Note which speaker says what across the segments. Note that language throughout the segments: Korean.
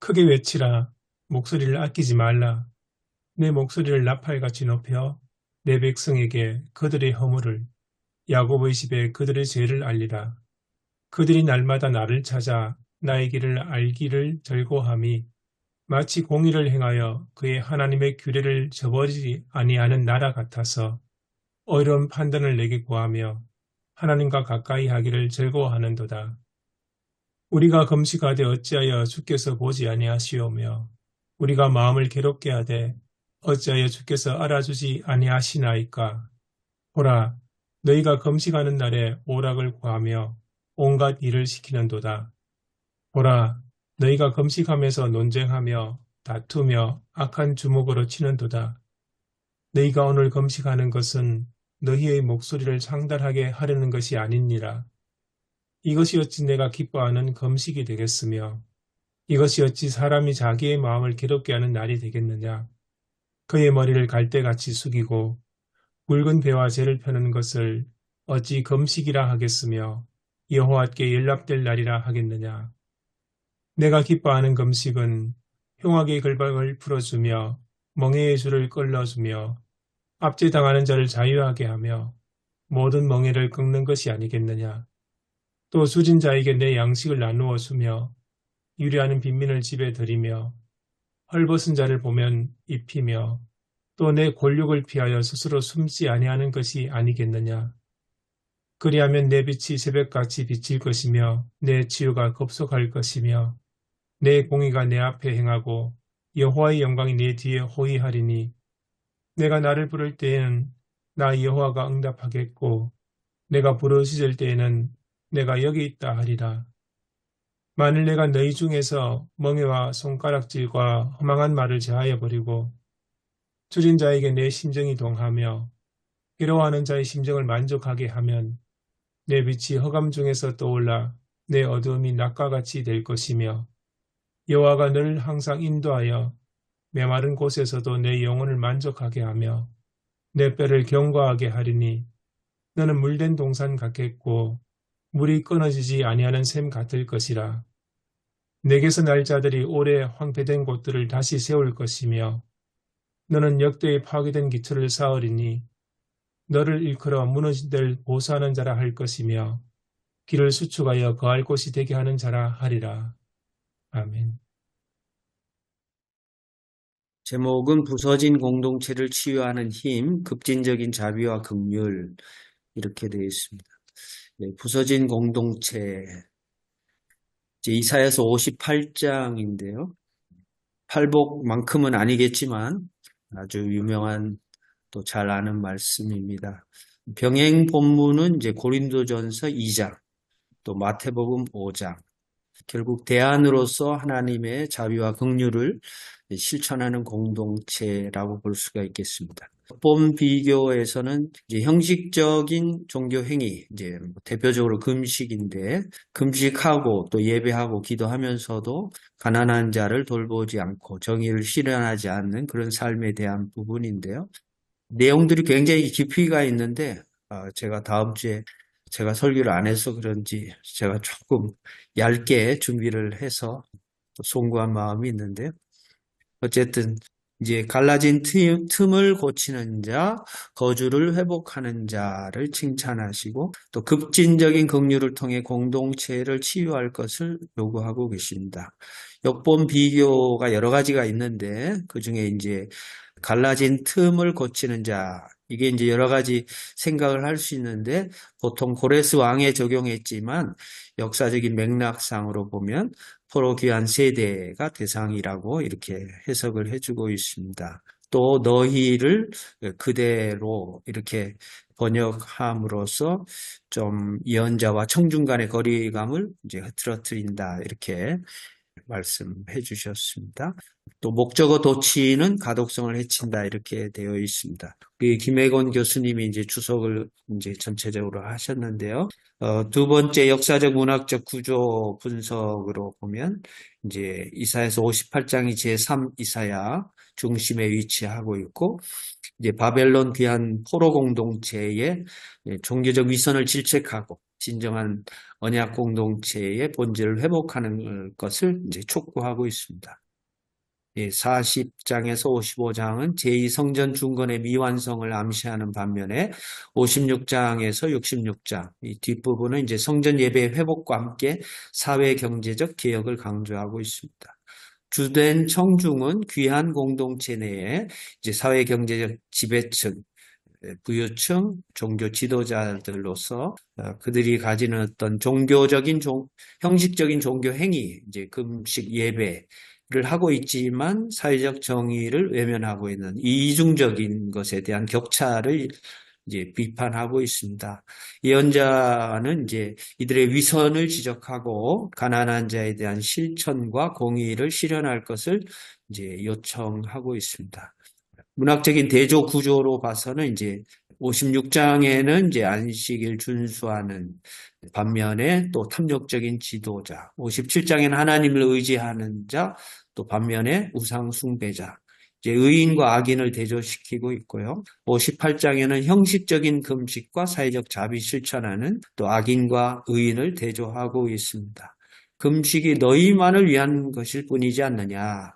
Speaker 1: 크게 외치라. 목소리를 아끼지 말라. 내 목소리를 나팔같이 높여 내 백성에게 그들의 허물을 야곱의 집에 그들의 죄를 알리라. 그들이 날마다 나를 찾아 나의 길을 알기를 절고함이 마치 공의를 행하여 그의 하나님의 규례를 저버리지 아니하는 나라 같아서 어려운 판단을 내게 구하며 하나님과 가까이 하기를 즐거워하는도다. 우리가 금식하되 어찌하여 주께서 보지 아니하시오며 우리가 마음을 괴롭게 하되 어찌하여 주께서 알아주지 아니하시나이까. 보라, 너희가 금식하는 날에 오락을 구하며 온갖 일을 시키는도다. 보라, 너희가 금식하면서 논쟁하며 다투며 악한 주먹으로 치는도다. 너희가 오늘 금식하는 것은 너희의 목소리를 상달하게 하려는 것이 아니니라. 이것이 어찌 내가 기뻐하는 금식이 되겠으며 이것이 어찌 사람이 자기의 마음을 괴롭게 하는 날이 되겠느냐. 그의 머리를 갈대같이 숙이고 굵은 배와 재를 펴는 것을 어찌 금식이라 하겠으며 여호와께 연락될 날이라 하겠느냐. 내가 기뻐하는 금식은 흉악의 결박을 풀어주며 멍에의 줄을 끌어주며 압제당하는 자를 자유하게 하며 모든 멍에를 꺾는 것이 아니겠느냐. 또 주진 자에게 내 양식을 나누어 주며 유리하는 빈민을 집에 들이며 헐벗은 자를 보면 입히며 또 내 권력을 피하여 스스로 숨지 아니하는 것이 아니겠느냐. 그리하면 내 빛이 새벽같이 비칠 것이며 내 치유가 급속할 것이며 내 공의가 내 앞에 행하고 여호와의 영광이 내 뒤에 호위하리니 내가 나를 부를 때에는 나 여호와가 응답하겠고 내가 부르짖을 때에는 내가 여기 있다 하리라. 만일 내가 너희 중에서 멍에와 손가락질과 허망한 말을 제하여 버리고 줄인 자에게 내 심정이 동하며 괴로워하는 자의 심정을 만족하게 하면 내 빛이 흑암 중에서 떠올라 내 어두움이 낮과 같이 될 것이며 여호와가 너를 항상 인도하여 메마른 곳에서도 내 영혼을 만족하게 하며 내 뼈를 견고하게 하리니 너는 물된 동산 같겠고 물이 끊어지지 아니하는 샘 같을 것이라. 내게서 날 자들이 오래 황폐된 곳들을 다시 세울 것이며 너는 역대에 파괴된 기초를 쌓으리니 너를 일컬어 무너진 데를 보수하는 자라 할 것이며 길을 수축하여 거할 곳이 되게 하는 자라 하리라. 아멘.
Speaker 2: 제목은 부서진 공동체를 치유하는 힘, 급진적인 자비와 긍휼 이렇게 되어 있습니다. 네, 부서진 공동체 이사야서 58장인데요. 팔복만큼은 아니겠지만 아주 유명한 또 잘 아는 말씀입니다. 병행 본문은 이제 고린도전서 2장, 또 마태복음 5장. 결국 대안으로서 하나님의 자비와 긍휼을 실천하는 공동체라고 볼 수가 있겠습니다. 법 비교에서는 이제 형식적인 종교 행위, 이제 대표적으로 금식인데 금식하고 또 예배하고 기도하면서도 가난한 자를 돌보지 않고 정의를 실현하지 않는 그런 삶에 대한 부분인데요. 내용들이 굉장히 깊이가 있는데 제가 다음 주에 제가 설교를 안 해서 그런지 제가 조금 얇게 준비를 해서 송구한 마음이 있는데요. 어쨌든 이제 갈라진 틈을 고치는 자, 거주를 회복하는 자를 칭찬하시고 또 급진적인 긍휼을 통해 공동체를 치유할 것을 요구하고 계십니다. 역본 비교가 여러 가지가 있는데 그중에 이제 갈라진 틈을 고치는 자, 이게 이제 여러 가지 생각을 할 수 있는데 보통 고레스 왕에 적용했지만 역사적인 맥락상으로 보면 포로귀환 세대가 대상이라고 이렇게 해석을 해주고 있습니다. 또 너희를 그대로 이렇게 번역함으로써 좀 예언자와 청중 간의 거리감을 이제 흐트러뜨린다 이렇게 말씀해 주셨습니다. 또 목적어 도치는 가독성을 해친다 이렇게 되어 있습니다. 김혜건 교수님이 이제 주석을 이제 전체적으로 하셨는데요. 두 번째 역사적 문학적 구조 분석으로 보면 이제 이사야서 58장이 제3 이사야 중심에 위치하고 있고 이제 바벨론 귀한 포로 공동체의 종교적 위선을 질책하고 진정한 언약 공동체의 본질을 회복하는 것을 이제 촉구하고 있습니다. 40장에서 55장은 제2성전 중건의 미완성을 암시하는 반면에 56장에서 66장, 이 뒷부분은 이제 성전 예배 회복과 함께 사회 경제적 개혁을 강조하고 있습니다. 주된 청중은 귀한 공동체 내에 이제 사회 경제적 지배층, 부유층, 종교 지도자들로서 그들이 가지는 어떤 종교적인 형식적인 종교 행위, 이제 금식 예배를 하고 있지만 사회적 정의를 외면하고 있는 이중적인 것에 대한 격차를 이제 비판하고 있습니다. 예언자는 이제 이들의 위선을 지적하고 가난한 자에 대한 실천과 공의를 실현할 것을 이제 요청하고 있습니다. 문학적인 대조 구조로 봐서는 이제 56장에는 이제 안식일 준수하는 반면에 또 탐욕적인 지도자, 57장에는 하나님을 의지하는 자, 또 반면에 우상 숭배자, 이제 의인과 악인을 대조시키고 있고요. 58장에는 형식적인 금식과 사회적 자비 실천하는 또 악인과 의인을 대조하고 있습니다. 금식이 너희만을 위한 것일 뿐이지 않느냐.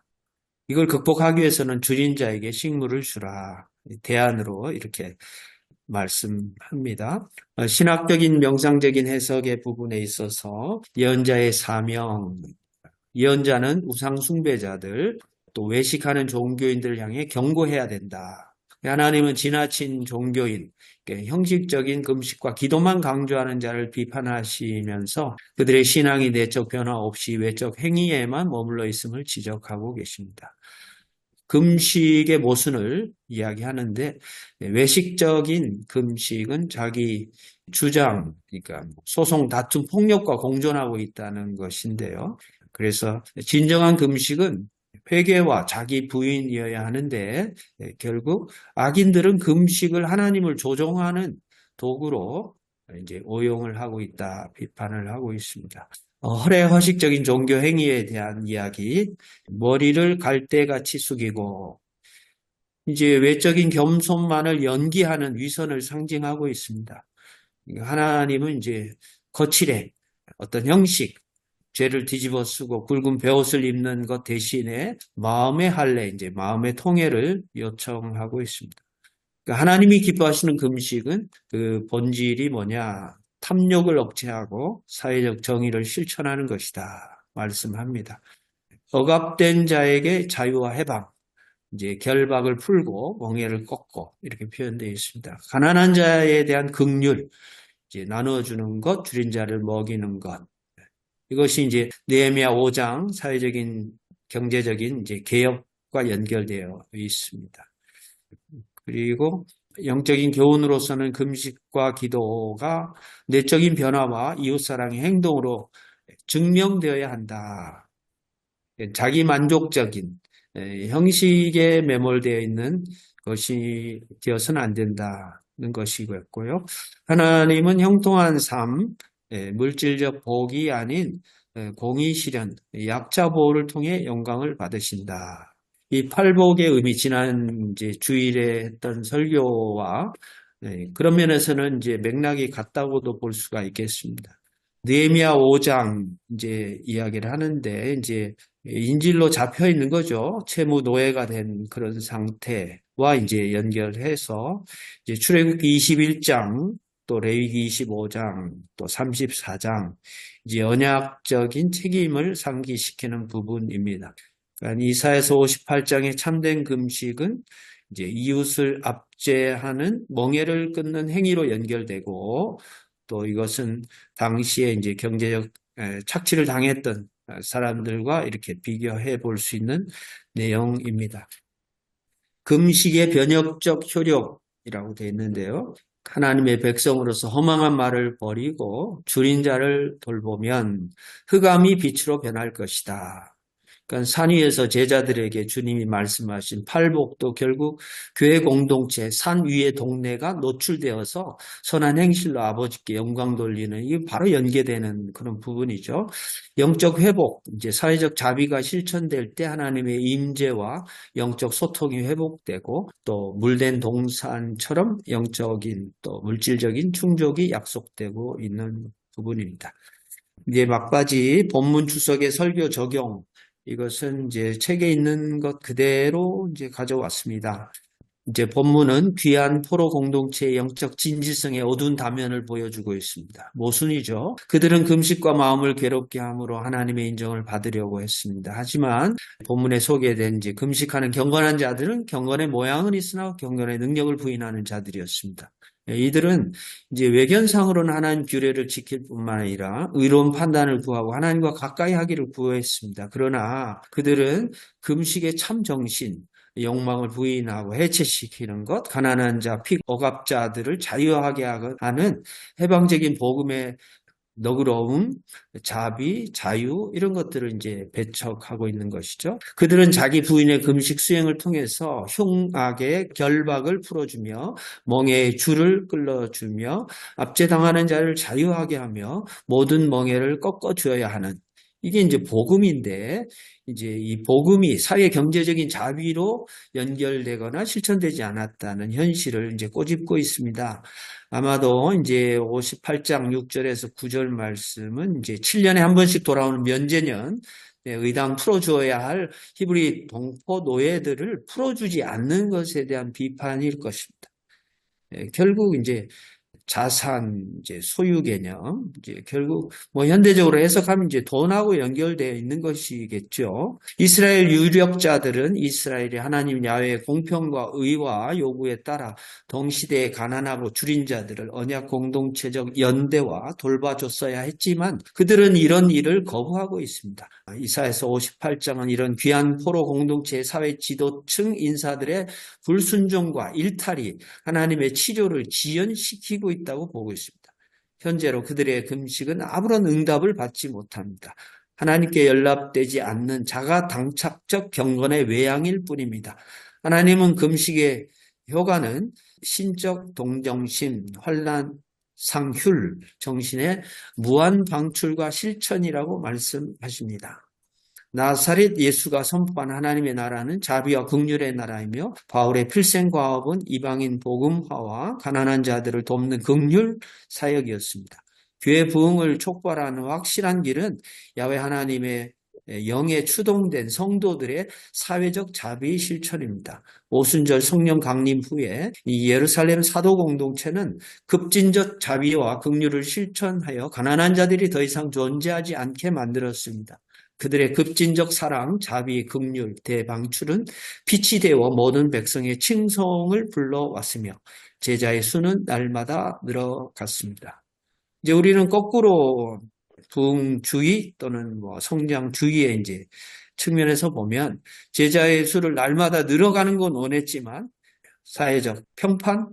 Speaker 2: 이걸 극복하기 위해서는 줄인 자에게 식물을 주라. 대안으로 이렇게 말씀합니다. 신학적인 명상적인 해석의 부분에 있어서 예언자의 사명, 예언자는 우상 숭배자들, 또 외식하는 종교인들을 향해 경고해야 된다. 하나님은 지나친 종교인, 형식적인 금식과 기도만 강조하는 자를 비판하시면서 그들의 신앙이 내적 변화 없이 외적 행위에만 머물러 있음을 지적하고 계십니다. 금식의 모순을 이야기하는데 외식적인 금식은 자기 주장, 그러니까 소송, 다툼, 폭력과 공존하고 있다는 것인데요. 그래서 진정한 금식은 회개와 자기 부인이어야 하는데 결국 악인들은 금식을 하나님을 조종하는 도구로 이제 오용을 하고 있다, 비판을 하고 있습니다. 허례허식적인 종교 행위에 대한 이야기, 머리를 갈대같이 숙이고 이제 외적인 겸손만을 연기하는 위선을 상징하고 있습니다. 하나님은 이제 거칠에 어떤 형식, 죄를 뒤집어 쓰고 굵은 베옷을 입는 것 대신에 마음의 할례, 이제 마음의 통회를 요청하고 있습니다. 그러니까 하나님이 기뻐하시는 금식은 그 본질이 뭐냐? 탐욕을 억제하고 사회적 정의를 실천하는 것이다. 말씀합니다. 억압된 자에게 자유와 해방, 이제 결박을 풀고 멍에를 꺾고 이렇게 표현되어 있습니다. 가난한 자에 대한 긍휼, 이제 나눠주는 것, 줄인 자를 먹이는 것. 이것이 이제 느헤미야 5장 사회적인 경제적인 이제 개혁과 연결되어 있습니다. 그리고 영적인 교훈으로서는 금식과 기도가 내적인 변화와 이웃사랑의 행동으로 증명되어야 한다. 자기 만족적인 형식에 매몰되어 있는 것이 되어서는 안 된다는 것이고요. 하나님은 형통한 삶, 물질적 복이 아닌 공의 실현, 약자 보호를 통해 영광을 받으신다. 이 팔복의 의미, 지난 이제 주일에 했던 설교와 그런 면에서는 이제 맥락이 같다고도 볼 수가 있겠습니다. 느헤미야 5장 이제 이야기를 하는데 이제 인질로 잡혀 있는 거죠. 채무 노예가 된 그런 상태와 이제 연결해서 이제 출애굽기 21장 또 레위기 25장 또 34장 이제 언약적인 책임을 상기시키는 부분입니다. 그러니까 이사야서 58장의 참된 금식은 이제 이웃을 압제하는 멍에를 끊는 행위로 연결되고 또 이것은 당시에 이제 경제적 착취를 당했던 사람들과 이렇게 비교해 볼 수 있는 내용입니다. 금식의 변혁적 효력이라고 되어 있는데요. 하나님의 백성으로서 허망한 말을 버리고 줄인 자를 돌보면 흑암이 빛으로 변할 것이다. 그러니까 산 위에서 제자들에게 주님이 말씀하신 팔복도 결국 교회 공동체, 산 위의 동네가 노출되어서 선한 행실로 아버지께 영광 돌리는, 이게 바로 연계되는 그런 부분이죠. 영적 회복, 이제 사회적 자비가 실천될 때 하나님의 임재와 영적 소통이 회복되고, 또 물된 동산처럼 영적인 또 물질적인 충족이 약속되고 있는 부분입니다. 이제 막바지 본문 주석의 설교 적용, 이것은 이제 책에 있는 것 그대로 이제 가져왔습니다. 이제 본문은 귀한 포로 공동체의 영적 진지성의 어두운 단면을 보여주고 있습니다. 모순이죠. 그들은 금식과 마음을 괴롭게 함으로 하나님의 인정을 받으려고 했습니다. 하지만 본문에 소개된 이제 금식하는 경건한 자들은 경건의 모양은 있으나 경건의 능력을 부인하는 자들이었습니다. 이들은 이제 외견상으로는 하나님 규례를 지킬 뿐만 아니라 의로운 판단을 구하고 하나님과 가까이 하기를 구했습니다. 그러나 그들은 금식의 참 정신, 욕망을 부인하고 해체시키는 것, 가난한 자, 억압자들을 자유하게 하는 해방적인 복음의 너그러움, 자비, 자유 이런 것들을 이제 배척하고 있는 것이죠. 그들은 자기 부인의 금식 수행을 통해서 흉악의 결박을 풀어주며 멍에의 줄을 끌어주며 압제당하는 자를 자유하게 하며 모든 멍에를 꺾어주어야 하는, 이게 이제 복음인데, 이제 이 복음이 사회 경제적인 자비로 연결되거나 실천되지 않았다는 현실을 이제 꼬집고 있습니다. 아마도 이제 58장 6절에서 9절 말씀은 이제 7년에 한 번씩 돌아오는 면제년, 의당 풀어주어야 할 히브리 동포 노예들을 풀어주지 않는 것에 대한 비판일 것입니다. 결국 이제 자산, 이제 소유 개념, 이제 결국 뭐 현대적으로 해석하면 이제 돈하고 연결되어 있는 것이겠죠. 이스라엘 유력자들은 이스라엘이 하나님 야훼의 공평과 의와 요구에 따라 동시대에 가난하고 줄인 자들을 언약 공동체적 연대와 돌봐줬어야 했지만 그들은 이런 일을 거부하고 있습니다. 이사야서 58장은 이런 귀한 포로 공동체의 사회 지도층 인사들의 불순종과 일탈이 하나님의 치료를 지연시키고 있다고 보고 있습니다. 현재로 그들의 금식은 아무런 응답을 받지 못합니다. 하나님께 연락되지 않는 자가당착적 경건의 외양일 뿐입니다. 하나님은 금식의 효과는 신적 동정심, 환란, 상휼, 정신의 무한 방출과 실천이라고 말씀하십니다. 나사렛 예수가 선포한 하나님의 나라는 자비와 긍휼의 나라이며 바울의 필생과업은 이방인 복음화와 가난한 자들을 돕는 긍휼 사역이었습니다. 교회 부흥을 촉발하는 확실한 길은 야훼 하나님의 영에 추동된 성도들의 사회적 자비 실천입니다. 오순절 성령 강림 후에 이 예루살렘 사도 공동체는 급진적 자비와 긍휼을 실천하여 가난한 자들이 더 이상 존재하지 않게 만들었습니다. 그들의 급진적 사랑, 자비, 긍휼, 대방출은 빛이 되어 모든 백성의 칭송을 불러왔으며 제자의 수는 날마다 늘어갔습니다. 이제 우리는 거꾸로 부흥주의 또는 뭐 성장주의의 이제 측면에서 보면 제자의 수를 날마다 늘어가는 건 원했지만 사회적 평판,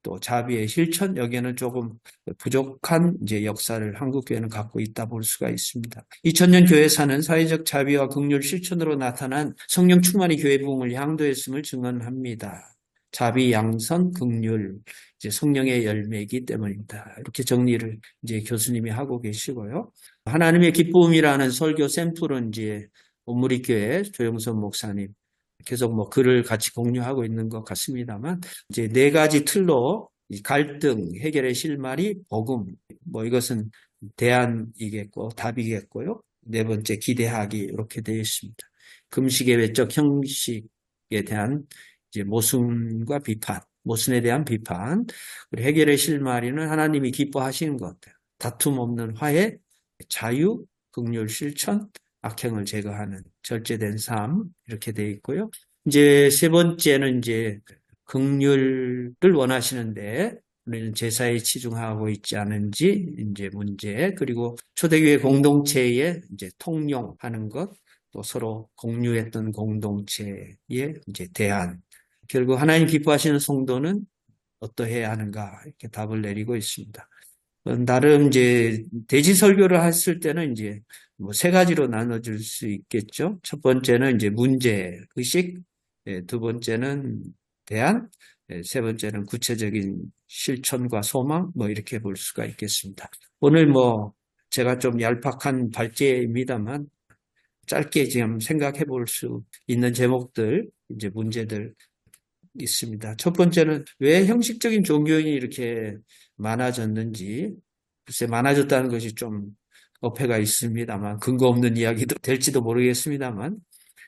Speaker 2: 또 자비의 실천, 여기에는 조금 부족한 이제 역사를 한국 교회는 갖고 있다 볼 수가 있습니다. 2000년 교회사는 사회적 자비와 긍휼 실천으로 나타난 성령 충만의 교회 부흥을 향도했음을 증언합니다. 자비, 양선, 긍휼, 이제 성령의 열매이기 때문입니다. 이렇게 정리를 이제 교수님이 하고 계시고요. 하나님의 기쁨이라는 설교 샘플은 이제 온무리교회 조영선 목사님 계속 뭐 글을 같이 공유하고 있는 것 같습니다만, 이제 네 가지 틀로 이 갈등 해결의 실마리 복음, 뭐 이것은 대안이겠고 답이겠고요. 네 번째 기대하기, 이렇게 되어 있습니다. 금식의 외적 형식에 대한 이제 모순과 비판, 모순에 대한 비판, 그리고 해결의 실마리는 하나님이 기뻐하시는 것, 다툼 없는 화해, 자유, 긍휼 실천, 악행을 제거하는 절제된 삶, 이렇게 되어 있고요. 이제 세 번째는 이제 긍휼을 원하시는데 우리는 제사에 치중하고 있지 않은지 이제 문제, 그리고 초대교회 공동체에 이제 통용하는 것, 또 서로 공유했던 공동체의 이제 대안. 결국 하나님 기뻐하시는 성도는 어떠해야 하는가, 이렇게 답을 내리고 있습니다. 나름 이제 대지 설교를 했을 때는 이제 뭐 세 가지로 나눠줄 수 있겠죠. 첫 번째는 이제 문제, 의식, 두 번째는 대안, 세 번째는 구체적인 실천과 소망, 뭐 이렇게 볼 수가 있겠습니다. 오늘 뭐 제가 좀 얄팍한 발제입니다만 짧게 지금 생각해 볼 수 있는 제목들, 이제 문제들 있습니다. 첫 번째는 왜 형식적인 종교인이 이렇게 많아졌는지, 글쎄 많아졌다는 것이 좀 어폐가 있습니다만, 근거 없는 이야기도 될지도 모르겠습니다만,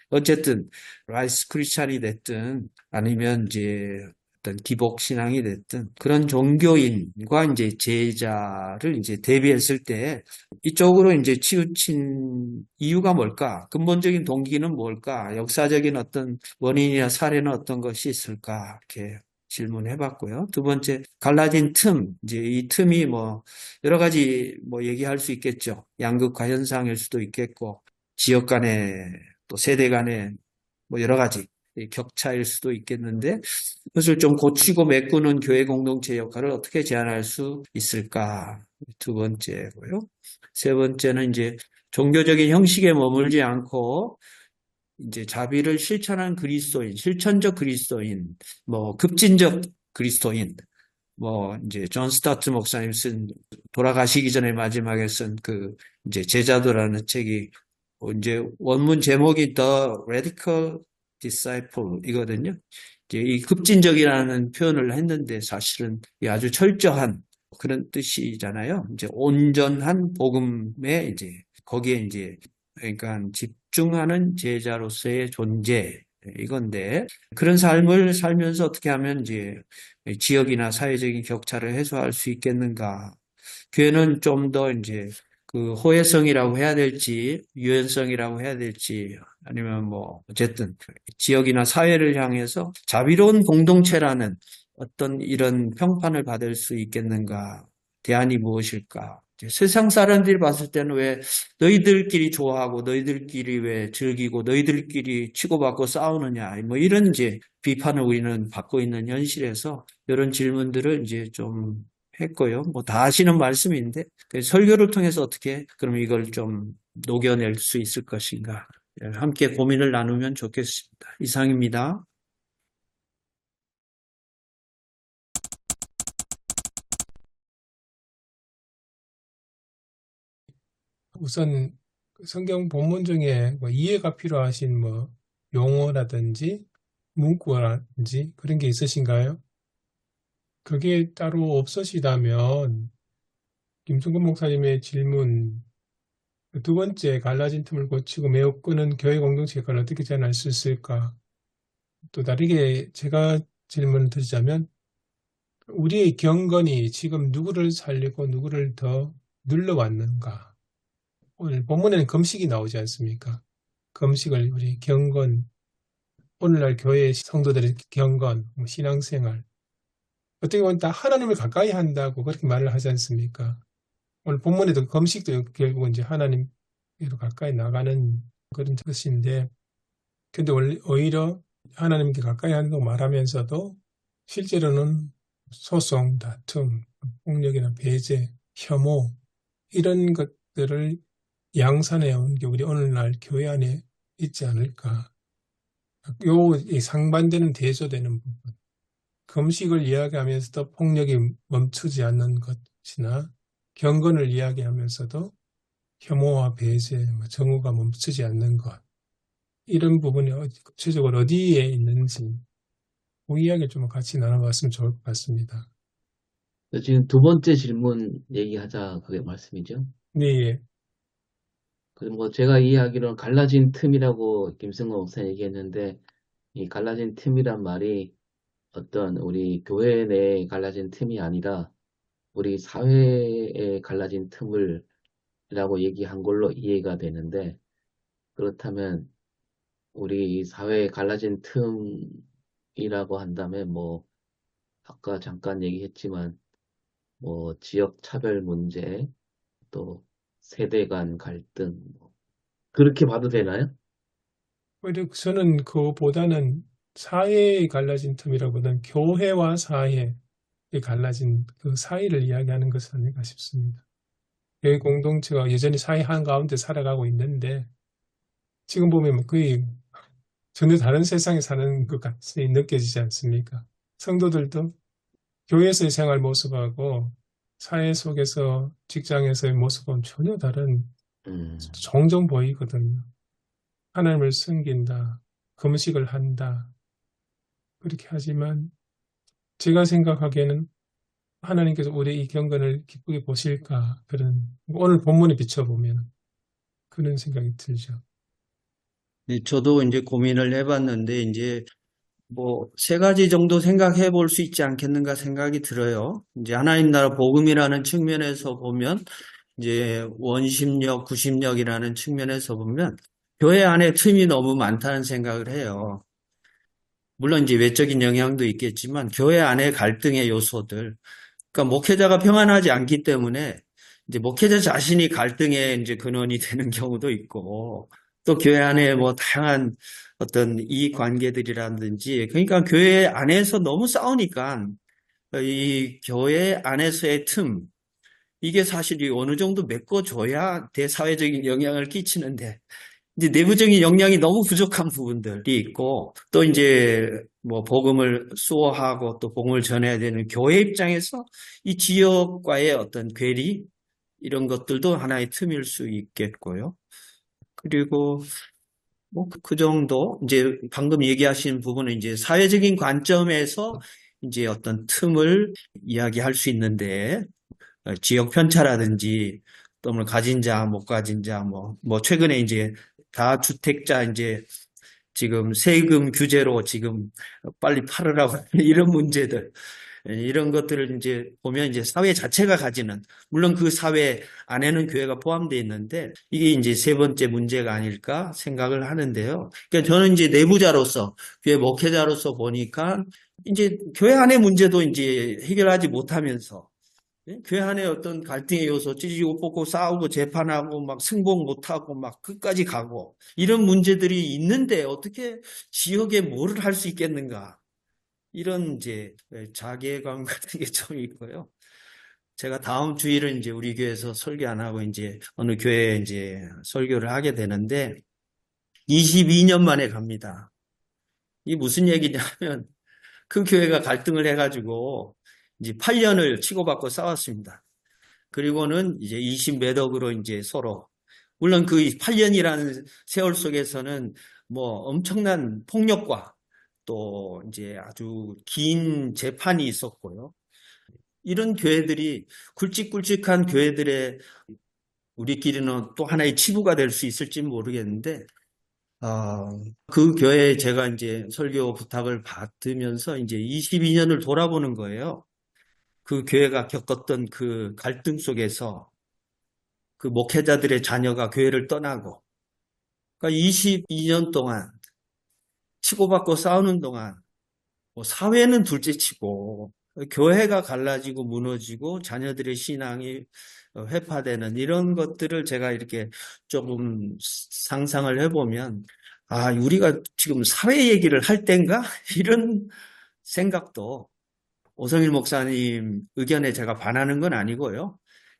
Speaker 2: 어쨌든 라이스 크리스찬이 됐든 아니면 이제 어떤 기복 신앙이 됐든 그런 종교인과 이제 제자를 이제 대비했을 때 이쪽으로 이제 치우친 이유가 뭘까? 근본적인 동기는 뭘까? 역사적인 어떤 원인이나 사례는 어떤 것이 있을까? 이렇게 질문해 봤고요. 두 번째, 갈라진 틈. 이제 이 틈이 뭐 여러 가지 뭐 얘기할 수 있겠죠. 양극화 현상일 수도 있겠고 지역 간의 또 세대 간의 뭐 여러 가지 격차일 수도 있겠는데 그것을 좀 고치고 메꾸는 교회 공동체 역할을 어떻게 제안할 수 있을까? 두 번째고요. 세 번째는 이제 종교적인 형식에 머물지 않고 이제 자비를 실천한 그리스도인, 실천적 그리스도인, 뭐 급진적 그리스도인, 뭐 이제 존 스타트 목사님 쓴 돌아가시기 전에 마지막에 쓴 그 이제 제자도라는 책이 이제 원문 제목이 The Radical Disciple 이거든요. 이제 이 급진적이라는 표현을 했는데 사실은 이 아주 철저한 그런 뜻이잖아요. 이제 온전한 복음에 이제 거기에 이제 그러니까 집중하는 제자로서의 존재 이건데 그런 삶을 살면서 어떻게 하면 이제 지역이나 사회적인 격차를 해소할 수 있겠는가? 교회는 좀 더 이제 그 호혜성이라고 해야 될지 유연성이라고 해야 될지 아니면 뭐 어쨌든 지역이나 사회를 향해서 자비로운 공동체라는 어떤 이런 평판을 받을 수 있겠는가? 대안이 무엇일까? 세상 사람들이 봤을 때는 왜 너희들끼리 좋아하고 너희들끼리 왜 즐기고 너희들끼리 치고받고 싸우느냐 뭐 이런 이제 비판을 우리는 받고 있는 현실에서 이런 질문들을 이제 좀 했고요. 뭐 다 아시는 말씀인데 그 설교를 통해서 어떻게 그럼 이걸 좀 녹여낼 수 있을 것인가 함께 고민을 나누면 좋겠습니다. 이상입니다.
Speaker 1: 우선 성경 본문 중에 뭐 이해가 필요하신 뭐 용어라든지 문구라든지 그런 게 있으신가요? 그게 따로 없으시다면 김승근 목사님의 질문 두 번째 갈라진 틈을 고치고 메우끄는 교회 공동체 역할을 어떻게 제안할 수 있을까? 또 다르게 제가 질문을 드리자면 우리의 경건이 지금 누구를 살리고 누구를 더 눌러왔는가? 오늘 본문에는 금식이 나오지 않습니까? 금식을 우리 경건, 오늘날 교회 성도들의 경건, 뭐 신앙생활, 어떻게 보면 다 하나님을 가까이 한다고 그렇게 말을 하지 않습니까? 오늘 본문에도 금식도 결국은 이제 하나님으로 가까이 나가는 그런 뜻인데, 근데 오히려 하나님께 가까이 한다고 말하면서도 실제로는 소송, 다툼, 폭력이나 배제, 혐오, 이런 것들을 양산해 온 게 우리 오늘날 교회 안에 있지 않을까. 이 상반되는 대조되는 부분. 금식을 이야기하면서도 폭력이 멈추지 않는 것이나 경건을 이야기하면서도 혐오와 배제, 정오가 멈추지 않는 것. 이런 부분이 구체적으로 어디에 있는지 그 이야기를 좀 같이 나눠봤으면 좋을 것 같습니다.
Speaker 3: 지금 두 번째 질문 얘기하자 그게 말씀이죠.
Speaker 1: 네,
Speaker 3: 그리고 뭐 제가 이해하기로는 갈라진 틈이라고 김승호 목사 얘기했는데 이 갈라진 틈이란 말이 어떤 우리 교회 내에 갈라진 틈이 아니라 우리 사회에 갈라진 틈을 라고 얘기한 걸로 이해가 되는데 그렇다면 우리 이 사회에 갈라진 틈이라고 한다면 뭐 아까 잠깐 얘기했지만 뭐 지역 차별 문제 또 세대 간 갈등 뭐 그렇게 봐도 되나요?
Speaker 1: 오히려 저는 그보다는 사회의 갈라진 틈이라보다는 교회와 사회, 갈라진 그 사이를 이야기하는 것은 아닐까 싶습니다. 교회 공동체가 여전히 사이 한가운데 살아가고 있는데 지금 보면 거의 전혀 다른 세상에 사는 것 같이 느껴지지 않습니까? 성도들도 교회에서의 생활 모습하고 사회 속에서 직장에서의 모습은 전혀 다른
Speaker 3: 음,
Speaker 1: 종종 보이거든요. 하나님을 섬긴다, 금식을 한다, 그렇게 하지만 제가 생각하기에는 하나님께서 우리의 이 경건을 기쁘게 보실까 그런 오늘 본문에 비춰보면 그런 생각이 들죠.
Speaker 2: 네, 저도 이제 고민을 해봤는데, 이제 뭐, 세 가지 정도 생각해 볼 수 있지 않겠는가 생각이 들어요. 이제 하나님 나라 복음이라는 측면에서 보면, 이제 원심력, 구심력이라는 측면에서 보면, 교회 안에 틈이 너무 많다는 생각을 해요. 물론 이제 외적인 영향도 있겠지만, 교회 안에 갈등의 요소들, 그러니까 목회자가 평안하지 않기 때문에 이제 목회자 자신이 갈등의 이제 근원이 되는 경우도 있고 또 교회 안에 뭐 다양한 어떤 이익관계들이라든지 그러니까 교회 안에서 너무 싸우니까 이 교회 안에서의 틈 이게 사실이 어느 정도 메꿔줘야 대사회적인 영향을 끼치는데 이제 내부적인 역량이 너무 부족한 부분들이 있고 또 이제 뭐 복음을 수호하고 또 복음을 전해야 되는 교회 입장에서 이 지역과의 어떤 괴리 이런 것들도 하나의 틈일 수 있겠고요. 그리고 뭐 그 정도 이제 방금 얘기하신 부분은 이제 사회적인 관점에서 이제 어떤 틈을 이야기할 수 있는데 지역 편차라든지 또 뭐 가진 자, 못 가진 자, 뭐 최근에 이제 다주택자 이제 지금 세금 규제로 지금 빨리 팔으라고 하는 이런 문제들 이런 것들을 이제 보면 이제 사회 자체가 가지는 물론 그 사회 안에는 교회가 포함되어 있는데 이게 이제 세 번째 문제가 아닐까 생각을 하는데요. 그러니까 저는 이제 내부자로서 교회 목회자로서 보니까 이제 교회 안의 문제도 이제 해결하지 못하면서 예? 교회 안에 어떤 갈등의 요소, 찢어지고 뽑고 싸우고 재판하고 막 승복 못하고 막 끝까지 가고 이런 문제들이 있는데 어떻게 지역에 뭐를 할 수 있겠는가? 이런 이제 자괴감 같은 게 좀 있고요. 제가 다음 주일은 이제 우리 교회에서 설교 안 하고 이제 어느 교회에 이제 설교를 하게 되는데 22년 만에 갑니다. 이게 무슨 얘기냐면 그 교회가 갈등을 해가지고 이제 8년을 치고받고 싸웠습니다. 그리고는 이제 20몇 억으로 이제 서로 물론 그 8년이라는 세월 속에서는 뭐 엄청난 폭력과 또 이제 아주 긴 재판이 있었고요. 이런 교회들이 굵직굵직한 교회들의 우리끼리는 또 하나의 치부가 될 수 있을지 모르겠는데 그 교회에 제가 이제 설교 부탁을 받으면서 이제 22년을 돌아보는 거예요. 그 교회가 겪었던 그 갈등 속에서 그 목회자들의 자녀가 교회를 떠나고, 그러니까 22년 동안 치고받고 싸우는 동안 뭐 사회는 둘째치고 교회가 갈라지고 무너지고 자녀들의 신앙이 회파되는 이런 것들을 제가 이렇게 조금 상상을 해보면 우리가 지금 사회 얘기를 할 땐가? 이런 생각도 오성일 목사님 의견에 제가 반하는 건 아니고요.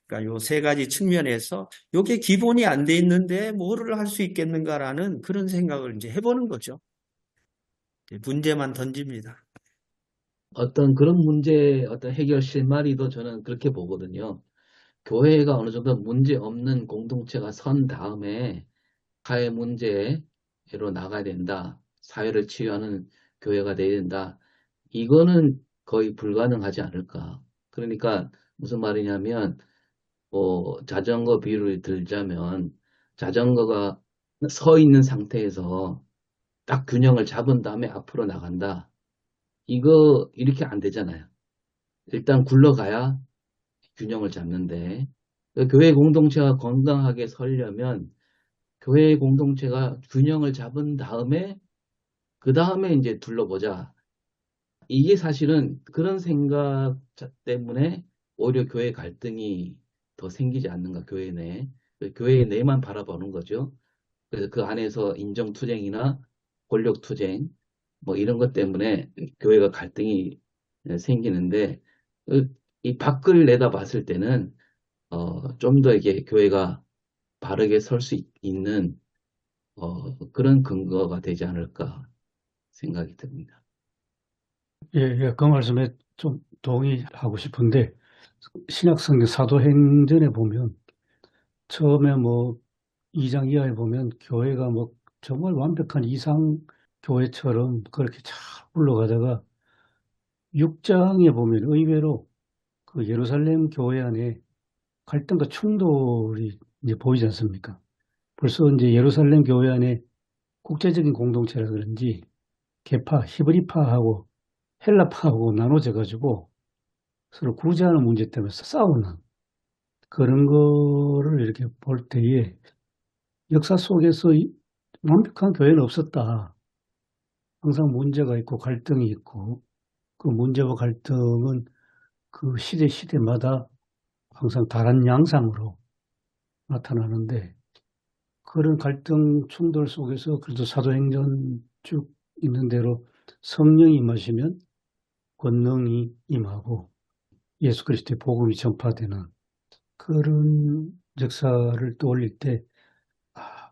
Speaker 2: 그러니까 요 세 가지 측면에서 요게 기본이 안 돼 있는데 뭐를 할 수 있겠는가라는 그런 생각을 이제 해보는 거죠. 문제만 던집니다.
Speaker 3: 어떤 그런 문제, 어떤 해결 실마리도 저는 그렇게 보거든요. 교회가 어느 정도 문제 없는 공동체가 선 다음에 사회 문제로 나가야 된다. 사회를 치유하는 교회가 돼야 된다. 이거는 거의 불가능하지 않을까. 그러니까 무슨 말이냐면 자전거 비유를 들자면 자전거가 서 있는 상태에서 딱 균형을 잡은 다음에 앞으로 나간다. 이거 이렇게 안 되잖아요. 일단 굴러가야 균형을 잡는데 교회 공동체가 건강하게 서려면 교회 공동체가 균형을 잡은 다음에 그 다음에 이제 둘러보자. 이게 사실은 그런 생각 때문에 오히려 교회 갈등이 더 생기지 않는가 교회 내. 교회 내만 바라보는 거죠. 그래서 그 안에서 인정투쟁이나 권력투쟁 뭐 이런 것 때문에 교회가 갈등이 생기는데 이 밖을 내다봤을 때는 좀 더 이게 교회가 바르게 설 수 있는 그런 근거가 되지 않을까 생각이 듭니다.
Speaker 4: 예, 예, 그 말씀에 좀 동의하고 싶은데, 신약성경 사도행전에 보면, 처음에 뭐, 2장 이하에 보면, 교회가 뭐, 정말 완벽한 이상 교회처럼 그렇게 잘 굴러가다가, 6장에 보면 의외로 그 예루살렘 교회 안에 갈등과 충돌이 이제 보이지 않습니까? 벌써 이제 예루살렘 교회 안에 국제적인 공동체라 그런지, 개파, 히브리파하고 헬라파하고 나눠져 가지고 서로 구제하는 문제 때문에 싸우는 그런 거를 이렇게 볼 때에 역사 속에서 완벽한 교회는 없었다. 항상 문제가 있고 갈등이 있고 그 문제와 갈등은 그 시대마다 항상 다른 양상으로 나타나는데 그런 갈등 충돌 속에서 그래도 사도행전 쭉 있는 대로 성령이 임하시면 권능이 임하고 예수 그리스도의 복음이 전파되는 그런 역사를 떠올릴 때,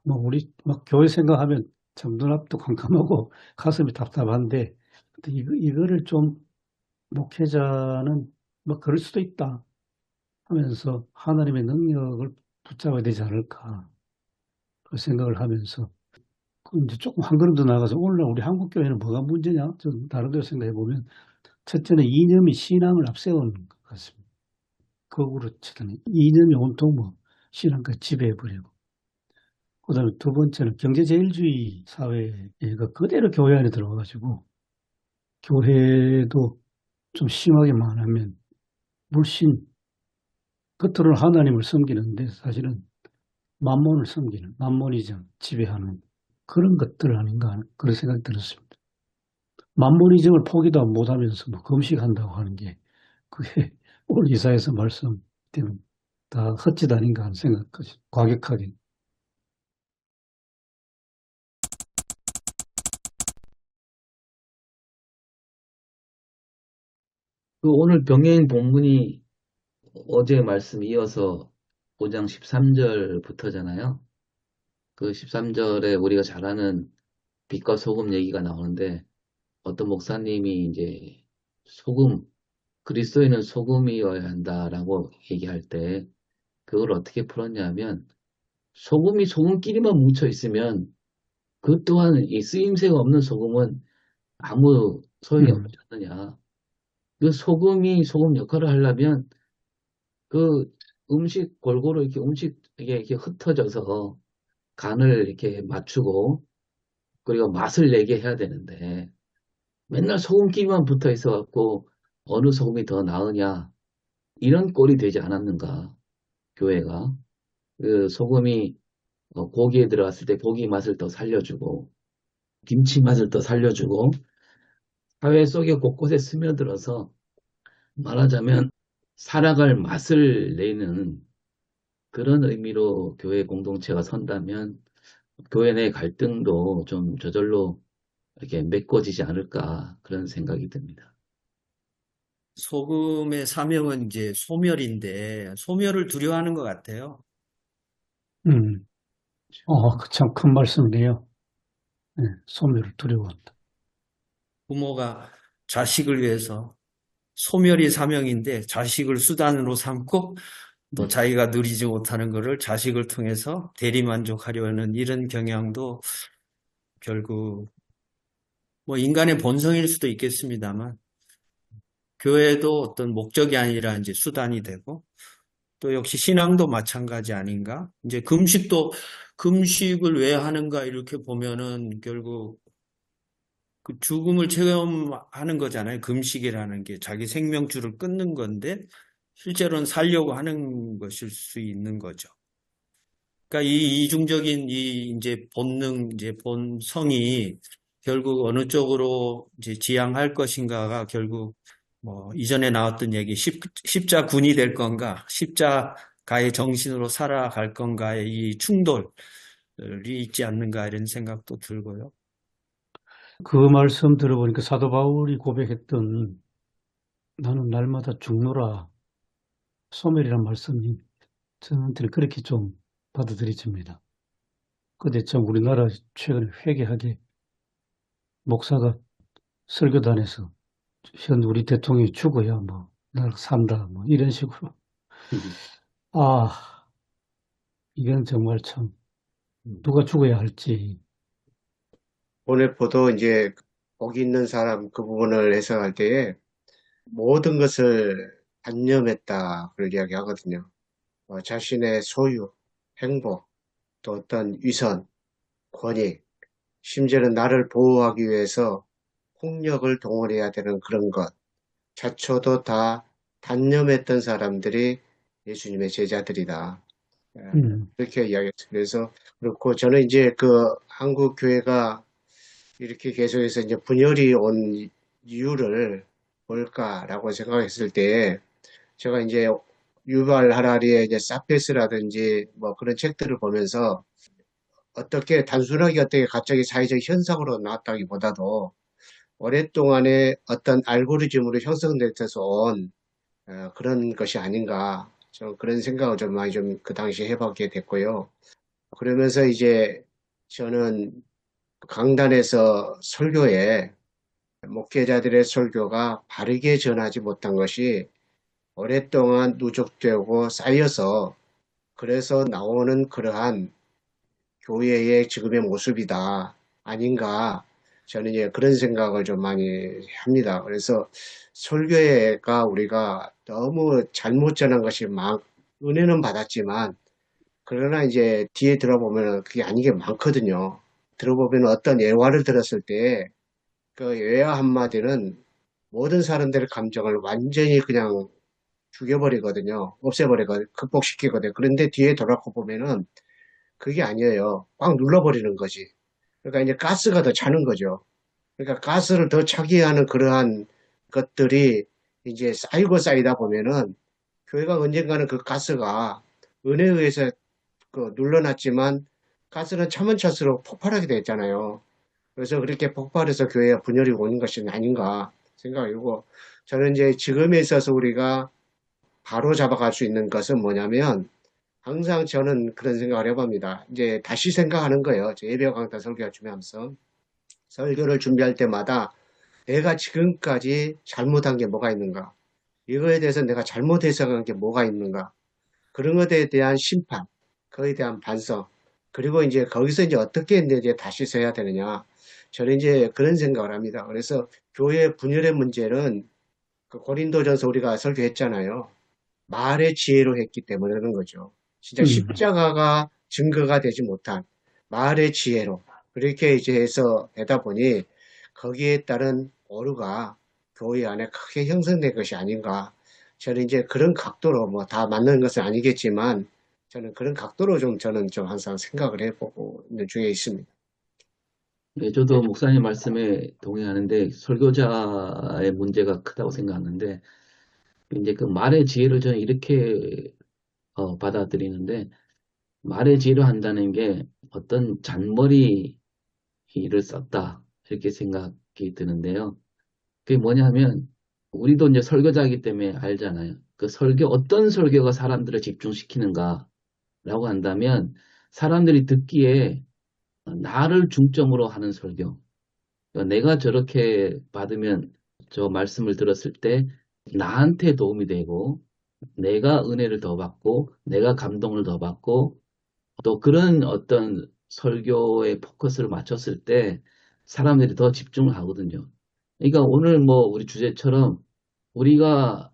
Speaker 4: 뭐, 우리, 막, 교회 생각하면 참 눈앞도 캄캄하고 가슴이 답답한데, 근데 이거를 좀 목회자는 뭐, 그럴 수도 있다 하면서 하나님의 능력을 붙잡아야 되지 않을까. 그 생각을 하면서, 그 이제 조금 한 걸음 더 나가서 오늘날 우리 한국교회는 뭐가 문제냐? 좀 다른 데로 생각해 보면, 첫째는 이념이 신앙을 앞세우는 것 같습니다. 거꾸로 치면 이념이 온통 뭐, 신앙까지 지배해버리고. 그다음에 두 번째는 경제제일주의 사회가 그대로 교회 안에 들어와가지고 교회도 좀 심하게 말하면 물씬 겉으로는 하나님을 섬기는데 사실은 만몬을 섬기는 만모니즘 지배하는 그런 것들 아닌가 하는 그런 생각이 들었습니다. 만모니즘을 포기도 못하면서 뭐 금식한다고 하는 게 그게 오늘 이사에서 말씀드린 다 헛짓 아닌가 하는 생각까지 과격하게.
Speaker 3: 그 오늘 병행 본문이 어제 말씀 이어서 5장 13절부터잖아요. 그 13절에 우리가 잘 아는 빛과 소금 얘기가 나오는데 어떤 목사님이 이제 소금, 그리스도인은 소금이어야 한다라고 얘기할 때 그걸 어떻게 풀었냐면 소금이 소금끼리만 뭉쳐 있으면 그 또한 이 쓰임새가 없는 소금은 아무 소용이
Speaker 4: 음,
Speaker 3: 없지 않느냐. 그 소금이 소금 역할을 하려면 그 음식 골고루 이렇게 이렇게 흩어져서 간을 이렇게 맞추고 그리고 맛을 내게 해야 되는데 맨날 소금기만 붙어 있어 갖고 어느 소금이 더 나으냐 이런 꼴이 되지 않았는가 교회가 그 소금이 고기에 들어갔을 때 고기 맛을 더 살려주고 김치 맛을 더 살려주고 사회 속에 곳곳에 스며들어서 말하자면 살아갈 맛을 내는 그런 의미로 교회 공동체가 선다면 교회 내 갈등도 좀 저절로 이렇게 메꿔지지 않을까 그런 생각이 듭니다.
Speaker 2: 소금의 사명은 이제 소멸인데 소멸을 두려워하는 것 같아요.
Speaker 4: 음, 참 큰 말씀이네요. 네, 소멸을 두려워한다.
Speaker 2: 부모가 자식을 위해서 소멸이 사명인데 자식을 수단으로 삼고 또 자기가 누리지 못하는 것을 자식을 통해서 대리만족하려는 이런 경향도 결국 뭐 인간의 본성일 수도 있겠습니다만 교회도 어떤 목적이 아니라 이제 수단이 되고 또 역시 신앙도 마찬가지 아닌가? 이제 금식을 왜 하는가 이렇게 보면은 결국 그 죽음을 체험하는 거잖아요. 금식이라는 게 자기 생명줄을 끊는 건데 실제로는 살려고 하는 것일 수 있는 거죠. 그러니까 이 이중적인 이 이제 본능, 이제 본성이 결국 어느 쪽으로 이제 지향할 것인가가 결국 뭐 이전에 나왔던 얘기 십자군이 될 건가, 십자가의 정신으로 살아갈 건가의 이 충돌이 있지 않는가 이런 생각도 들고요.
Speaker 4: 그 말씀 들어보니까 사도 바울이 고백했던 나는 날마다 죽노라 소멸이란 말씀이 저한테는 그렇게 좀 받아들여집니다. 근데 참 우리나라 최근에 회개하게 목사가 설교단에서 현 우리 대통령이 죽어야 뭐 나라 산다 뭐 이런 식으로 아 이건 정말 참 누가 죽어야 할지
Speaker 5: 오늘 보도 이제 복이 있는 사람 그 부분을 해석할 때에 모든 것을 단념했다 그걸 이야기하거든요. 자신의 소유, 행복, 또 어떤 위선, 권익, 심지어는 나를 보호하기 위해서 폭력을 동원해야 되는 그런 것, 자초도 다 단념했던 사람들이 예수님의 제자들이다. 그렇게 이야기했어요. 그래서 그렇고 저는 이제 그 한국 교회가 이렇게 계속해서 이제 분열이 온 이유를 뭘까라고 생각했을 때 제가 이제 유발 하라리의 이제 사피엔스라든지 뭐 그런 책들을 보면서 어떻게 단순하게 어떻게 갑자기 사회적 현상으로 나왔다기보다도 오랫동안의 어떤 알고리즘으로 형성돼서 온 그런 것이 아닌가 좀 그런 생각을 좀 많이 좀 그 당시에 해보게 됐고요. 그러면서 이제 저는 강단에서 설교에 목회자들의 설교가 바르게 전하지 못한 것이 오랫동안 누적되고 쌓여서 그래서 나오는 그러한 교회의 지금의 모습이다. 아닌가. 저는 이제 그런 생각을 좀 많이 합니다. 그래서 설교회가 우리가 너무 잘못 전한 것이 은혜는 받았지만 그러나 이제 뒤에 들어보면 그게 아닌 게 많거든요. 들어보면 어떤 예화를 들었을 때 그 예화 한마디는 모든 사람들의 감정을 완전히 그냥 죽여버리거든요. 없애버리거든요. 극복시키거든요. 그런데 뒤에 돌아서 보면은 그게 아니에요. 꽉 눌러버리는 거지. 그러니까 이제 가스가 더 차는 거죠. 그러니까 가스를 더 차게 하는 그러한 것들이 이제 쌓이고 쌓이다 보면은 교회가 언젠가는 그 가스가 은혜에 의해서 그 눌러놨지만 가스는 차면 찰수록 폭발하게 됐잖아요. 그래서 그렇게 폭발해서 교회가 분열이 오는 것이 아닌가 생각이고 저는 이제 지금에 있어서 우리가 바로 잡아갈 수 있는 것은 뭐냐면 항상 저는 그런 생각을 해봅니다. 이제 다시 생각하는 거예요. 예배 강단 설교를 준비하면서 설교를 준비할 때마다 내가 지금까지 잘못한 게 뭐가 있는가? 이거에 대해서 내가 잘못 해석한 게 뭐가 있는가? 그런 것에 대한 심판, 그에 대한 반성, 그리고 이제 거기서 이제 어떻게 이제 다시 서야 되느냐. 저는 이제 그런 생각을 합니다. 그래서 교회 분열의 문제는 그 고린도전서 우리가 설교했잖아요. 말의 지혜로 했기 때문에 그런 거죠. 진짜 십자가가 증거가 되지 못한 말의 지혜로 그렇게 이제 해서 되다 보니 거기에 따른 오류가 교회 안에 크게 형성된 것이 아닌가. 저는 이제 그런 각도로 뭐 다 맞는 것은 아니겠지만 저는 그런 각도로 좀 저는 좀 항상 생각을 해보고 있는 중에 있습니다.
Speaker 3: 네, 저도 목사님 말씀에 동의하는데 설교자의 문제가 크다고 생각하는데 이제 그 말의 지혜를 저는 이렇게 받아들이는데 말의 지혜로 한다는 게 어떤 잔머리 일을 썼다 이렇게 생각이 드는데요. 그게 뭐냐면 우리도 이제 설교자이기 때문에 알잖아요. 그 설교 어떤 설교가 사람들을 집중시키는가라고 한다면 사람들이 듣기에 나를 중점으로 하는 설교. 그러니까 내가 저렇게 받으면 저 말씀을 들었을 때 나한테 도움이 되고 내가 은혜를 더 받고 내가 감동을 더 받고 또 그런 어떤 설교에 포커스를 맞췄을 때 사람들이 더 집중을 하거든요. 그러니까 오늘 뭐 우리 주제처럼 우리가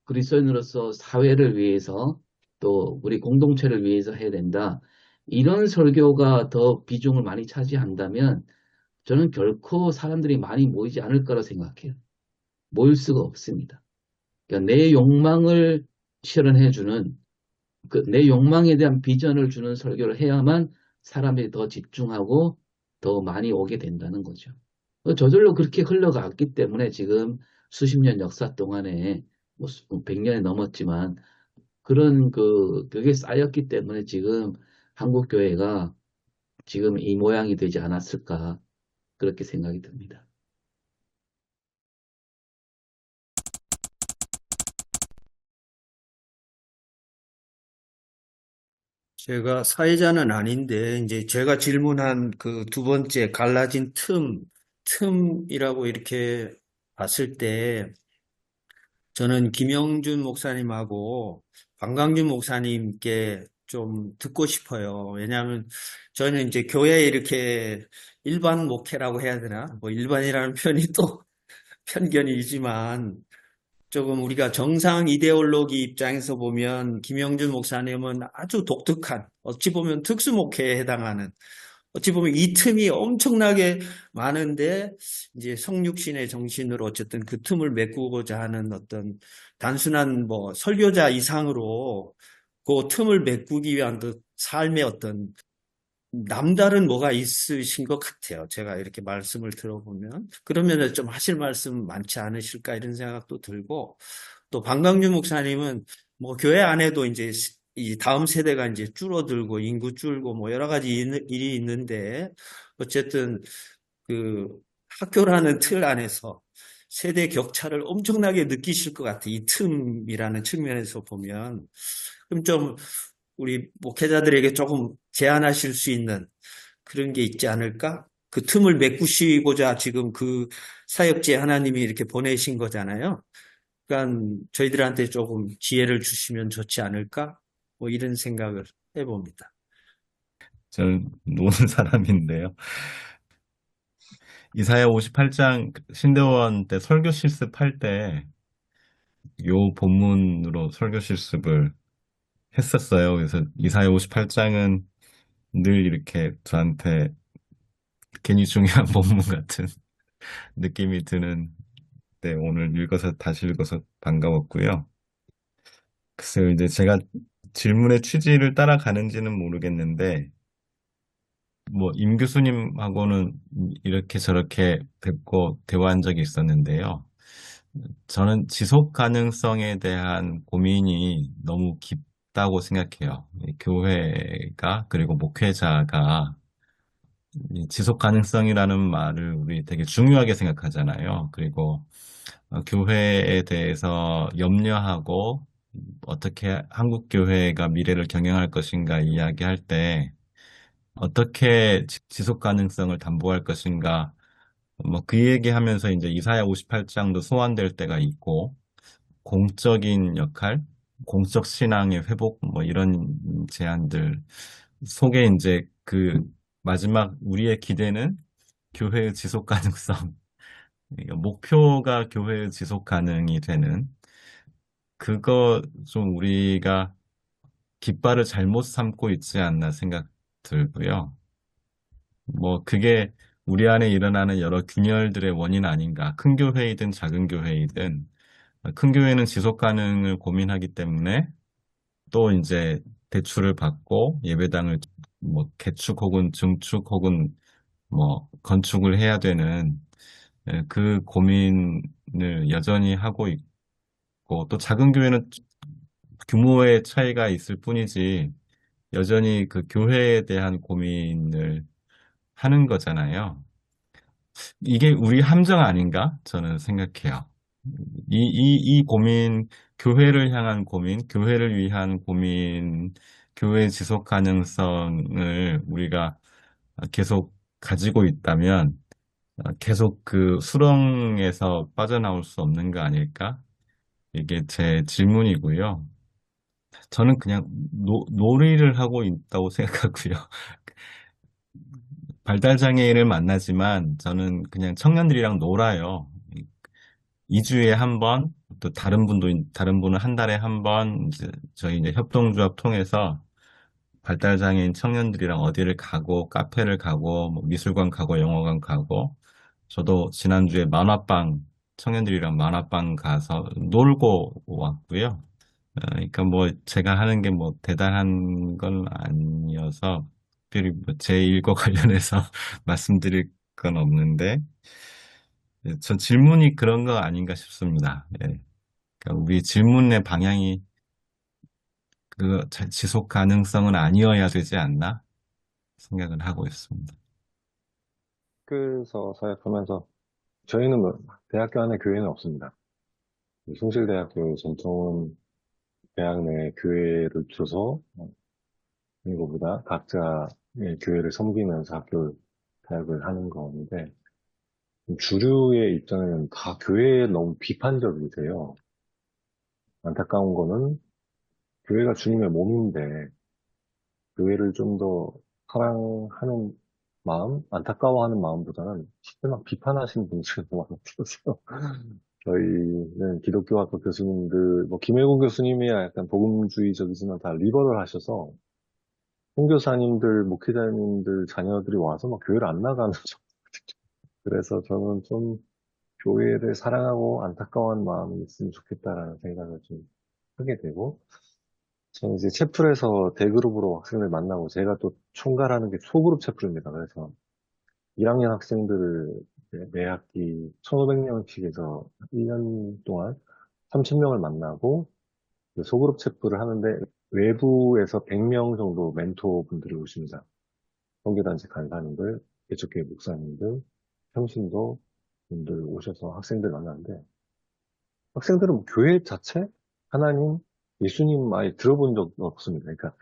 Speaker 3: 그리스도인으로서 사회를 위해서 또 우리 공동체를 위해서 해야 된다. 이런 설교가 더 비중을 많이 차지한다면 저는 결코 사람들이 많이 모이지 않을 거라 생각해요. 모일 수가 없습니다. 그러니까 내 욕망을 실현해주는 내 욕망에 대한 비전을 주는 설교를 해야만 사람들이 더 집중하고 더 많이 오게 된다는 거죠. 저절로 그렇게 흘러갔기 때문에 지금 수십 년 역사 동안에 뭐 100년이 넘었지만 그런 그게 쌓였기 때문에 지금 한국 교회가 지금 이 모양이 되지 않았을까 그렇게 생각이 듭니다.
Speaker 2: 제가 사회자는 아닌데, 이제 제가 질문한 그 두 번째 갈라진 틈이라고 이렇게 봤을 때, 저는 김영준 목사님하고 방광준 목사님께 좀 듣고 싶어요. 왜냐하면 저는 이제 교회에 이렇게 일반 목회라고 해야 되나? 뭐 일반이라는 표현이 또 편견이지만 조금 우리가 정상 이데올로기 입장에서 보면 김영준 목사님은 아주 독특한, 어찌 보면 특수 목회에 해당하는, 어찌 보면 이 틈이 엄청나게 많은데 이제 성육신의 정신으로 어쨌든 그 틈을 메꾸고자 하는 어떤 단순한 뭐 설교자 이상으로 그 틈을 메꾸기 위한 그 삶의 어떤 남다른 뭐가 있으신 것 같아요. 제가 이렇게 말씀을 들어보면. 그러면 좀 하실 말씀 많지 않으실까 이런 생각도 들고, 또 방광규 목사님은 뭐 교회 안에도 이제 이 다음 세대가 이제 줄어들고 인구 줄고 뭐 여러 가지 일이 있는데, 어쨌든 그 학교라는 틀 안에서 세대 격차를 엄청나게 느끼실 것 같아요. 이 틈이라는 측면에서 보면. 그럼 좀 우리 목회자들에게 조금 제안하실 수 있는 그런 게 있지 않을까? 그 틈을 메꾸시고자 지금 그 사역지에 하나님이 이렇게 보내신 거잖아요. 그러니까 저희들한테 조금 지혜를 주시면 좋지 않을까? 뭐 이런 생각을 해봅니다.
Speaker 6: 저는 노는 사람인데요. 이사야 58장 신대원 때 설교 실습할 때 요 본문으로 설교 실습을 했었어요. 그래서 이사야 58장은 늘 이렇게 저한테 괜히 중요한 본문 같은 느낌이 드는 때 오늘 읽어서 다시 읽어서 반가웠고요. 글쎄요, 이제 제가 질문의 취지를 따라가는지는 모르겠는데 뭐 임 교수님하고는 이렇게 저렇게 뵙고 대화한 적이 있었는데요. 저는 지속 가능성에 대한 고민이 너무 깊다고 생각해요. 이 교회가 그리고 목회자가 이 지속 가능성이라는 말을 우리 되게 중요하게 생각하잖아요. 그리고 교회에 대해서 염려하고 어떻게 한국 교회가 미래를 경영할 것인가 이야기할 때 어떻게 지속 가능성을 담보할 것인가 뭐 그 얘기하면서 이제 이사야 58장도 소환될 때가 있고 공적인 역할, 공적 신앙의 회복 뭐 이런 제안들 속에 이제 그 마지막 우리의 기대는 교회의 지속 가능성, 그러니까 목표가 교회의 지속 가능이 되는 그거 좀 우리가 깃발을 잘못 삼고 있지 않나 생각 들고요. 뭐 그게 우리 안에 일어나는 여러 균열들의 원인 아닌가. 큰 교회이든 작은 교회이든 큰 교회는 지속 가능을 고민하기 때문에 또 이제 대출을 받고 예배당을 뭐 개축 혹은 증축 혹은 뭐 건축을 해야 되는 그 고민을 여전히 하고 있고 또 작은 교회는 규모의 차이가 있을 뿐이지 여전히 그 교회에 대한 고민을 하는 거잖아요. 이게 우리 함정 아닌가? 저는 생각해요. 이 고민, 교회를 향한 고민, 교회를 위한 고민, 교회 지속 가능성을 우리가 계속 가지고 있다면 계속 그 수렁에서 빠져나올 수 없는 거 아닐까? 이게 제 질문이고요. 저는 그냥 놀이를 하고 있다고 생각하고요. 발달장애인을 만나지만 저는 그냥 청년들이랑 놀아요. 2주에 한 번, 또 다른 분은 한 달에 한 번, 이제 저희 이제 협동조합 통해서 발달장애인 청년들이랑 어디를 가고, 카페를 가고, 뭐 미술관 가고, 영화관 가고, 저도 지난주에 청년들이랑 만화방 가서 놀고 왔고요. 그러니까 뭐 제가 하는 게 뭐 대단한 건 아니어서 특별히 뭐제 일과 관련해서 말씀드릴 건 없는데 전 질문이 그런 거 아닌가 싶습니다. 예. 그러니까 우리 질문의 방향이 그 지속 가능성은 아니어야 되지 않나 생각을 하고 있습니다.
Speaker 7: 학교에서 사역하면서 저희는 뭐 대학교 안에 교회는 없습니다. 숭실대학교 전통은 대학 내 교회를 줘서 것보다 각자의 교회를 섬기면서 학교, 대학을 하는 건데, 주류의 입장에는 다 교회에 너무 비판적이세요. 안타까운 거는 교회가 주님의 몸인데, 교회를 좀 더 사랑하는 마음, 안타까워하는 마음보다는 실제 막 비판하시는 분들이 너무 많았어요. 저희는 기독교 학교 교수님들, 뭐 김혜국 교수님이야 약간 복음주의적이지만 다 리버럴 하셔서 선교사님들, 목회자님들 자녀들이 와서 막 교회를 안 나가는 그래서 저는 좀 교회를 사랑하고 안타까워하는 마음이 있으면 좋겠다라는 생각을 좀 하게 되고, 저는 이제 채플에서 대그룹으로 학생들 만나고, 제가 또 총괄하는 게 소그룹 채플입니다. 그래서 1학년 학생들을 이제 매 학기 1,500명씩 해서 1년 동안 3,000명을 만나고, 그 소그룹 채플을 하는데, 외부에서 100명 정도 멘토분들이 오십니다. 선교단체 간사님들, 개척교회 목사님들, 평신도 분들 오셔서 학생들 만나는데, 학생들은 뭐 교회 자체? 하나님, 예수님 아예 들어본 적 없습니다. 그러니까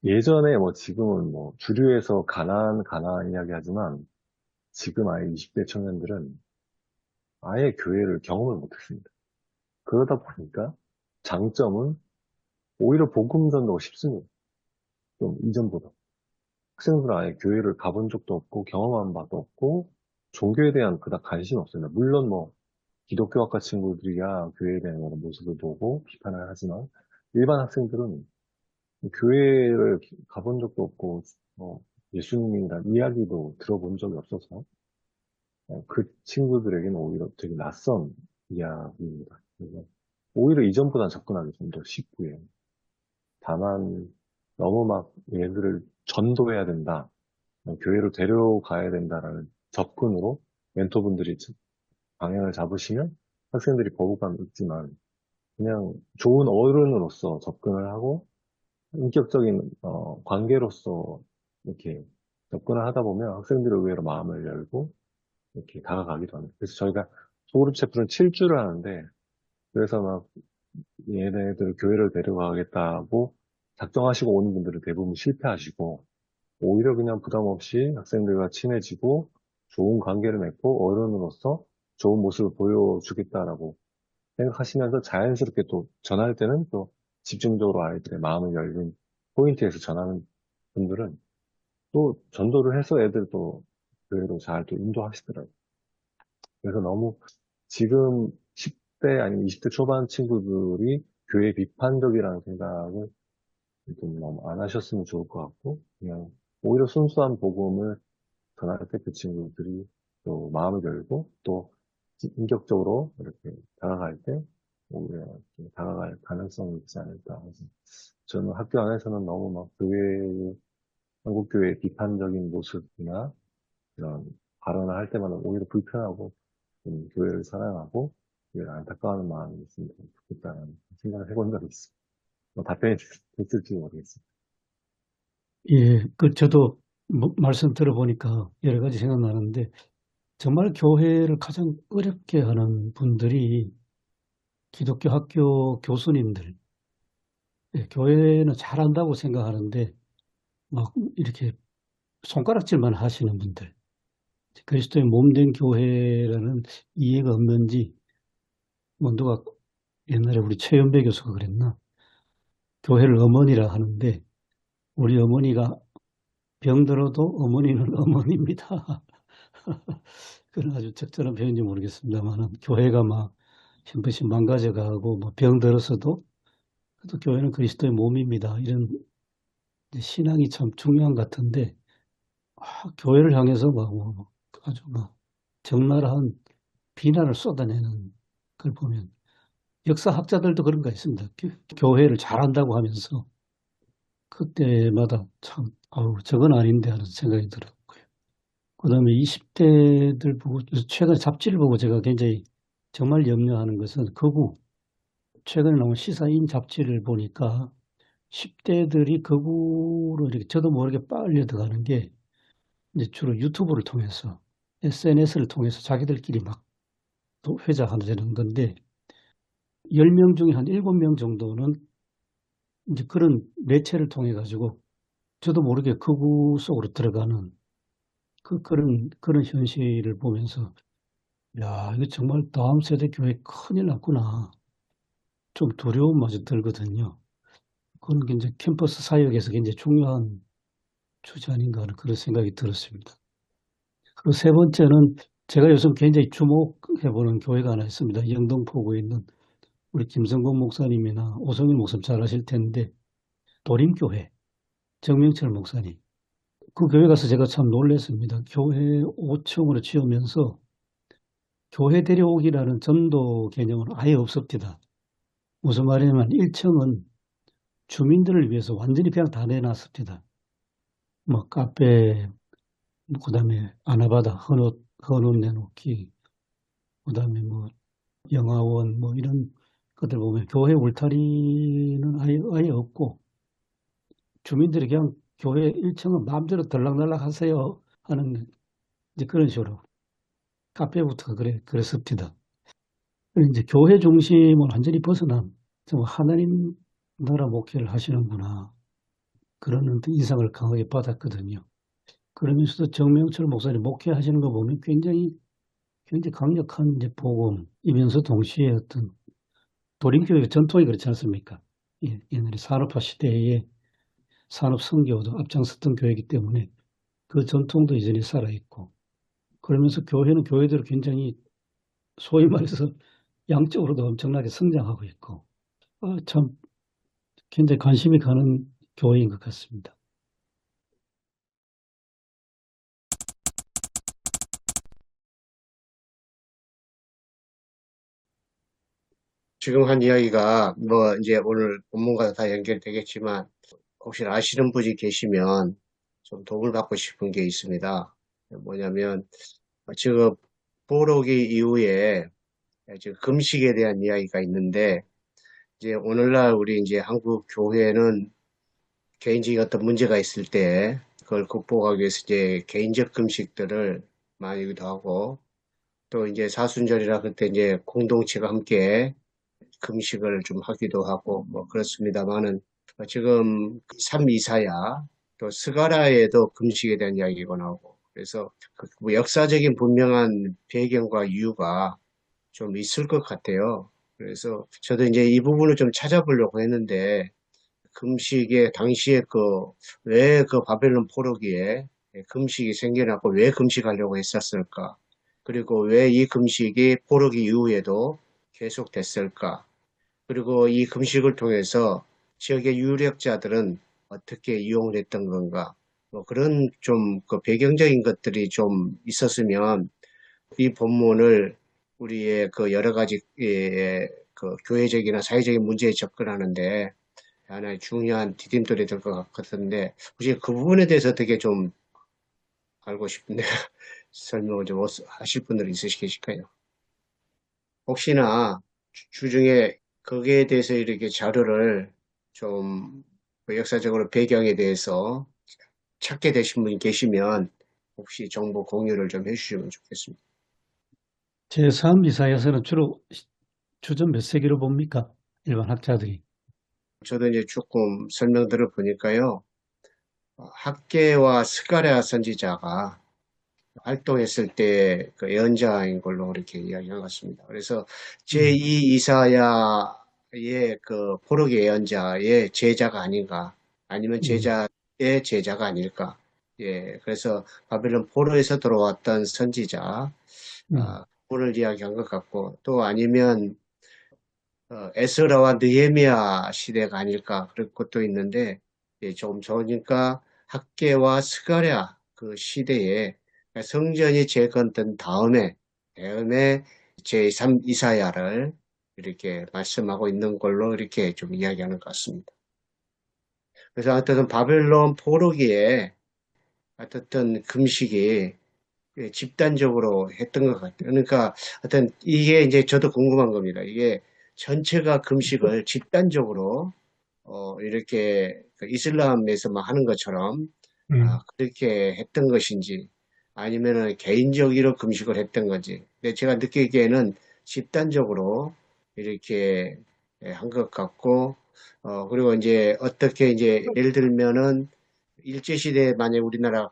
Speaker 7: 예전에 뭐 지금은 뭐 주류에서 가난 이야기 하지만 지금 아예 20대 청년들은 아예 교회를 경험을 못했습니다. 그러다 보니까 장점은 오히려 복음 전도가 쉽습니다. 좀 이전보다. 학생들은 아예 교회를 가본 적도 없고 경험한 바도 없고 종교에 대한 그닥 관심이 없습니다. 물론 뭐 기독교학과 친구들이야 교회에 대한 여러 모습을 보고 비판을 하지만 일반 학생들은 교회를 가본 적도 없고 예수님이란 이야기도 들어본 적이 없어서 그 친구들에게는 오히려 되게 낯선 이야기입니다. 그래서 오히려 이전보다 접근하기 좀 더 쉽고요. 다만 너무 막 얘들을 전도해야 된다, 교회로 데려가야 된다라는 접근으로 멘토분들이 방향을 잡으시면 학생들이 거부감이 있지만 그냥 좋은 어른으로서 접근을 하고 인격적인 관계로서 이렇게 접근을 하다 보면 학생들이 의외로 마음을 열고 이렇게 다가가기도 합니다. 그래서 저희가 소그룹 채플은 7주를 하는데 그래서 막 얘네들 교회를 데려가겠다고 작정하시고 오는 분들은 대부분 실패하시고 오히려 그냥 부담 없이 학생들과 친해지고 좋은 관계를 맺고 어른으로서 좋은 모습을 보여주겠다라고 생각하시면서 자연스럽게 또 전할 때는 또 집중적으로 아이들의 마음을 열린 포인트에서 전하는 분들은 또 전도를 해서 애들 또 교회로 잘 또 인도하시더라고요. 그래서 너무 지금 10대 아니면 20대 초반 친구들이 교회 비판적이라는 생각을 좀 너무 안 하셨으면 좋을 것 같고 그냥 오히려 순수한 복음을 전할 때 그 친구들이 또 마음을 열고 또 인격적으로 이렇게 다가갈 때 오히려 이렇게 다가갈 가능성이 있지 않을까. 그래서 저는 학교 안에서는 너무 막 한국 교회의 비판적인 모습이나 이런 발언을 할 때마다 오히려 불편하고 교회를 사랑하고 교회를 안타까워하는 마음이 있으면 좋겠다는 생각을 해본 적이 있어요. 뭐 답변이 됐을지 모르겠습니다.
Speaker 4: 예, 저도 말씀 들어보니까 여러 가지 생각나는데, 정말 교회를 가장 어렵게 하는 분들이 기독교 학교 교수님들, 예, 교회는 잘한다고 생각하는데, 막 이렇게 손가락질만 하시는 분들, 그리스도의 몸된 교회라는 이해가 없는지, 뭐 누가 옛날에 우리 최연배 교수가 그랬나? 교회를 어머니라 하는데, 우리 어머니가 병들어도 어머니는 어머니입니다. 그건 아주 적절한 표현인지 모르겠습니다만, 교회가 막 형편씩 망가져가고, 뭐 병들어서도, 그래도 교회는 그리스도의 몸입니다. 이런 신앙이 참 중요한 것 같은데, 교회를 향해서 아주 적나라한 비난을 쏟아내는 걸 보면, 역사학자들도 그런 거 있습니다. 교회를 잘한다고 하면서, 그때마다 참, 저건 아닌데 하는 생각이 들었고요. 그 다음에 20대들 보고, 최근 잡지를 보고 제가 굉장히 정말 염려하는 것은 최근에 나온 시사인 잡지를 보니까 10대들이 극우로 이렇게 저도 모르게 빨려 들어가는 게 이제 주로 유튜브를 통해서, SNS를 통해서 자기들끼리 막 회자하는 건데, 10명 중에 한 7명 정도는 이제 그런 매체를 통해 가지고 저도 모르게 극우 속으로 들어가는 그런 현실을 보면서, 야, 이거 정말 다음 세대 교회 큰일 났구나. 좀 두려움마저 들거든요. 그런 게 이제 캠퍼스 사역에서 굉장히 중요한 주제 아닌가 하는 그런 생각이 들었습니다. 그리고 세 번째는 제가 요즘 굉장히 주목해보는 교회가 하나 있습니다. 영등포구에 있는 우리 김성곤 목사님이나 오성일 목사님 잘 아실 텐데, 도림교회, 정명철 목사님. 그 교회 가서 제가 참 놀랐습니다. 교회 5층으로 지으면서 교회 데려오기라는 전도 개념은 아예 없습니다. 무슨 말이냐면 1층은 주민들을 위해서 완전히 그냥 다 내놨습니다. 뭐 카페, 그다음에 아나바다 헌옷 내놓기, 그다음에 뭐 영화원 뭐 이런 것들 보면 교회 울타리는 아예 없고 주민들이 그냥 교회 1층은 마음대로 들락날락 하세요 하는 이제 그런 식으로 카페부터 그랬습니다. 이제 교회 중심을 완전히 벗어난 정말 하나님 나라 목회를 하시는구나 그런 인상을 강하게 받았거든요. 그러면서도 정명철 목사님 목회하시는 거 보면 굉장히 강력한 이제 복음이면서 동시에 어떤 도림교회 전통이 그렇지 않습니까? 옛날에 산업화 시대에 산업 선교도 앞장섰던 교회이기 때문에 그 전통도 여전히 살아있고 그러면서 교회는 교회대로 굉장히 소위 말해서 양적으로도 엄청나게 성장하고 있고 참 굉장히 관심이 가는 교회인 것 같습니다.
Speaker 5: 지금 한 이야기가 뭐 이제 오늘 본문과 다 연결되겠지만 혹시 아시는 분이 계시면 좀 도움을 받고 싶은 게 있습니다. 뭐냐면 지금 포로기 이후에 지금 금식에 대한 이야기가 있는데 이제 오늘날 우리 이제 한국 교회는 개인적인 어떤 문제가 있을 때 그걸 극복하기 위해서 이제 개인적 금식들을 많이기도 하고 또 이제 사순절이라 그때 이제 공동체가 함께 금식을 좀 하기도 하고 뭐 그렇습니다만은 지금 삼이사야 또 스가랴에도 금식에 대한 이야기가 나오고 그래서 그뭐 역사적인 분명한 배경과 이유가 좀 있을 것 같아요. 그래서 저도 이제 이 부분을 좀 찾아보려고 했는데 금식의 당시에 왜 그 바벨론 포로기에 금식이 생겨났고 왜 금식하려고 했었을까? 그리고 왜 이 금식이 포로기 이후에도 계속됐을까? 그리고 이 금식을 통해서 지역의 유력자들은 어떻게 이용을 했던 건가? 뭐 그런 좀 그 배경적인 것들이 좀 있었으면 이 본문을 우리의 그 여러 가지 그 교회적이나 사회적인 문제에 접근하는데 하나의 중요한 디딤돌이 될 것 같은데 혹시 그 부분에 대해서 어떻게 좀 알고 싶은데 설명을 좀 하실 분들이 있으실까요? 혹시나 주중에 거기에 대해서 이렇게 자료를 좀그 역사적으로 배경에 대해서 찾게 되신 분이 계시면 혹시 정보 공유를 좀 해주시면 좋겠습니다.
Speaker 4: 제3 이사야서는 주로 주전 몇 세기로 봅니까? 일반 학자들이.
Speaker 5: 저도 이제 조금 설명들을 보니까요. 학계와 스가랴 선지자가 활동했을 때 그 예언자인 걸로 이렇게 이야기한 것 같습니다. 그래서 제2 이사야의 그 포로기 예언자의 제자가 아닌가, 아니면 제자의 제자가 아닐까. 예, 그래서 바벨론 포로에서 들어왔던 선지자, 그분을 이야기한 것 같고, 또 아니면 에스라와 느헤미야 시대가 아닐까 그런 것도 있는데 예, 조금 좋으니까 학계와 스가랴 그 시대에 성전이 재건된 다음에 제3 이사야를 이렇게 말씀하고 있는 걸로 이렇게 좀 이야기하는 것 같습니다. 그래서 어쨌든 바벨론 포로기에 어쨌든 금식이 예, 집단적으로 했던 것 같아요. 그러니까 하여튼 이게 이제 저도 궁금한 겁니다. 이게 전체가 금식을 집단적으로 이렇게 그 이슬람에서만 하는 것처럼 그렇게 했던 것인지 아니면은 개인적으로 금식을 했던 건지. 근데 제가 느끼기에는 집단적으로 이렇게 한 것 같고 그리고 이제 어떻게 이제 예를 들면은 일제시대에 만약 우리나라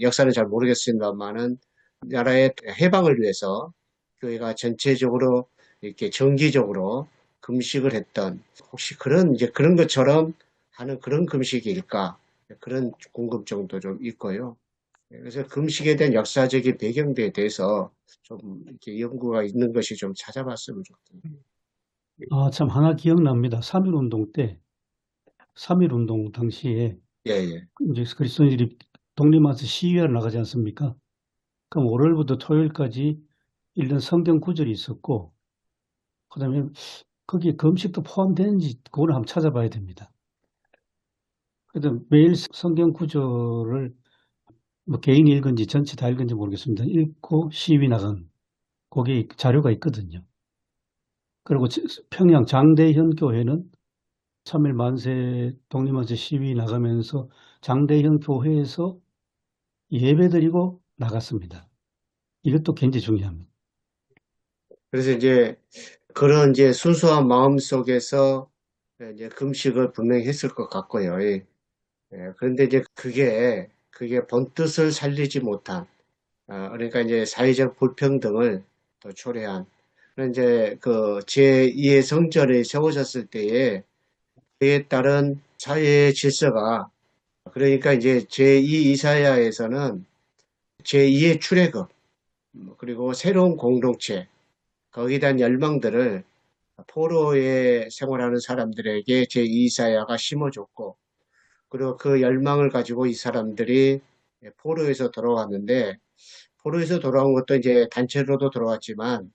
Speaker 5: 역사는 잘 모르겠습니다만은 나라의 해방을 위해서 교회가 전체적으로 이렇게 정기적으로 금식을 했던 혹시 그런 것처럼 하는 그런 금식일까? 그런 궁금증도 좀 있고요. 그래서 금식에 대한 역사적인 배경에 대해서 좀 이렇게 연구가 있는 것이 좀 찾아봤으면 좋겠습니다.
Speaker 4: 참 하나 기억납니다. 3.1운동 때, 3.1운동 당시에
Speaker 5: 예, 예.
Speaker 4: 이제 그리스도인들이 독립하면서 시위하러 나가지 않습니까? 그럼 월요일부터 토요일까지 읽는 성경 구절이 있었고, 그 다음에 거기에 금식도 포함되는지 그걸 한번 찾아봐야 됩니다. 그래도 매일 성경 구절을 뭐 개인이 읽은지 전체 다 읽은지 모르겠습니다. 읽고 시위 나간 거기에 자료가 있거든요. 그리고 평양 장대현 교회는 3.1 만세 독립만세 시위 나가면서 장대현 교회에서 예배드리고 나갔습니다. 이것도 굉장히 중요합니다.
Speaker 5: 그래서 이제 그런 이제 순수한 마음 속에서 이제 금식을 분명히 했을 것 같고요. 예. 그런데 이제 그게 본뜻을 살리지 못한, 그러니까 이제 사회적 불평등을 또 초래한, 그런 이제 그 제2의 성전이 세워졌을 때에 그에 따른 사회의 질서가, 그러니까 이제 제2 이사야에서는 제2의 출애굽, 그리고 새로운 공동체, 거기에 대한 열망들을 포로에 생활하는 사람들에게 제2 이사야가 심어줬고, 그리고 그 열망을 가지고 이 사람들이 포로에서 돌아왔는데, 포로에서 돌아온 것도 이제 단체로도 돌아왔지만,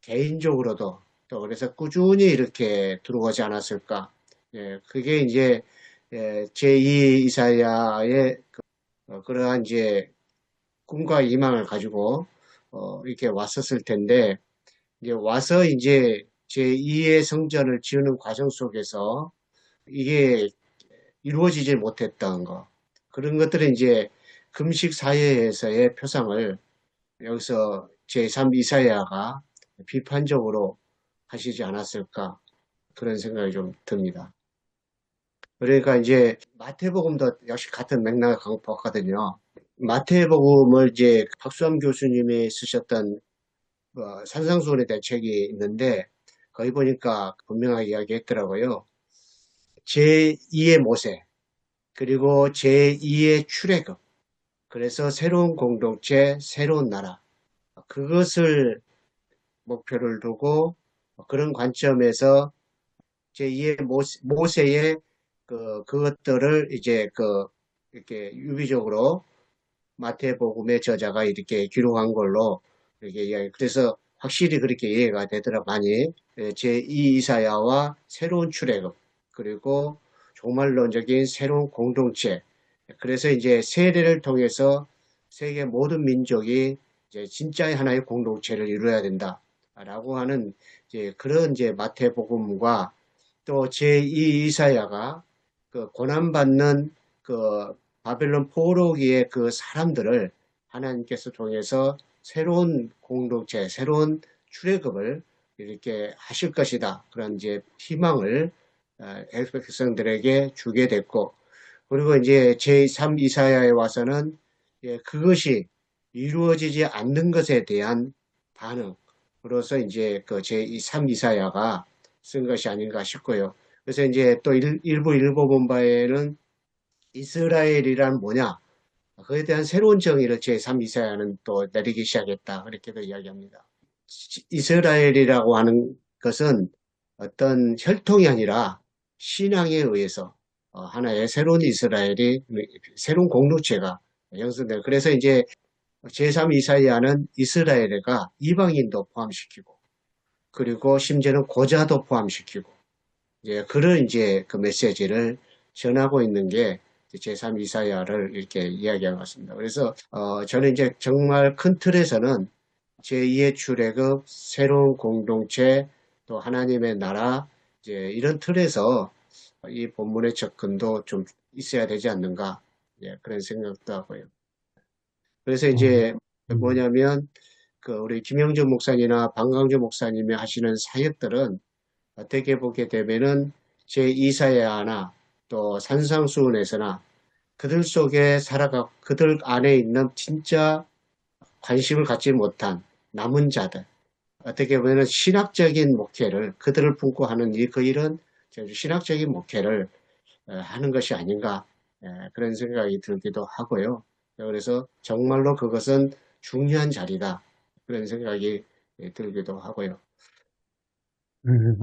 Speaker 5: 개인적으로도 또 그래서 꾸준히 이렇게 들어오지 않았을까. 예, 그게 이제 제2 이사야의 그러한 이제 꿈과 희망을 가지고 이렇게 왔었을 텐데, 이제 와서 이제 제2의 성전을 지으는 과정 속에서 이게 이루어지지 못했던 거. 그런 것들은 이제 금식 사회에서의 표상을 여기서 제3 이사야가 비판적으로 하시지 않았을까. 그런 생각이 좀 듭니다. 그러니까 이제 마태복음도 역시 같은 맥락을 강법하거든요. 마태복음을 이제 박수암 교수님이 쓰셨던 산상수훈에 대한 책이 있는데 거기 보니까 분명하게 이야기했더라고요. 제2의 모세 그리고 제2의 출애굽 그래서 새로운 공동체 새로운 나라 그것을 목표를 두고 그런 관점에서 제2의 모세의 그것들을 이제 이렇게 유비적으로 마태복음의 저자가 이렇게 기록한 걸로 이렇게 이야기. 그래서 확실히 그렇게 이해가 되더라 많이 제2 이사야와 새로운 출애굽 그리고 종말론적인 새로운 공동체. 그래서 이제 세례를 통해서 세계 모든 민족이 이제 진짜의 하나의 공동체를 이루어야 된다라고 하는 이제 그런 이제 마태복음과 또 제2 이사야가 그 고난받는 그 바벨론 포로기의 그 사람들을 하나님께서 통해서 새로운 공동체, 새로운 출애굽을 이렇게 하실 것이다. 그런 이제 희망을 백성들에게 주게 됐고, 그리고 이제 제3 이사야에 와서는 그것이 이루어지지 않는 것에 대한 반응으로서 이제 그 제3 이사야가 쓴 것이 아닌가 싶고요. 그래서 이제 또 일부 읽어본 바에는 이스라엘이란 뭐냐? 그에 대한 새로운 정의를 제3 이사야는 또 내리기 시작했다. 그렇게도 이야기합니다. 이스라엘이라고 하는 것은 어떤 혈통이 아니라 신앙에 의해서 하나의 새로운 이스라엘이 새로운 공동체가 형성돼요. 그래서 이제 제3 이사야는 이스라엘과 이방인도 포함시키고 그리고 심지어는 고자도 포함시키고 이제 그런 이제 그 메시지를 전하고 있는 게 제3 이사야를 이렇게 이야기하고 있습니다. 그래서 저는 이제 정말 큰 틀에서는 제2의 출애굽, 새로운 공동체, 또 하나님의 나라 이제 이런 틀에서 이 본문의 접근도 좀 있어야 되지 않는가 그런 생각도 하고요. 그래서 이제 뭐냐면 그 우리 김영주 목사님이나 방강주 목사님이 하시는 사역들은 어떻게 보게 되면은 제2사야나 또 산상수훈에서나 그들 속에 살아가고 그들 안에 있는 진짜 관심을 갖지 못한 남은 자들, 어떻게 보면 신학적인 목회를 그들을 품고 하는 그 일은 신학적인 목회를 하는 것이 아닌가 그런 생각이 들기도 하고요. 그래서 정말로 그것은 중요한 자리다 그런 생각이 들기도 하고요.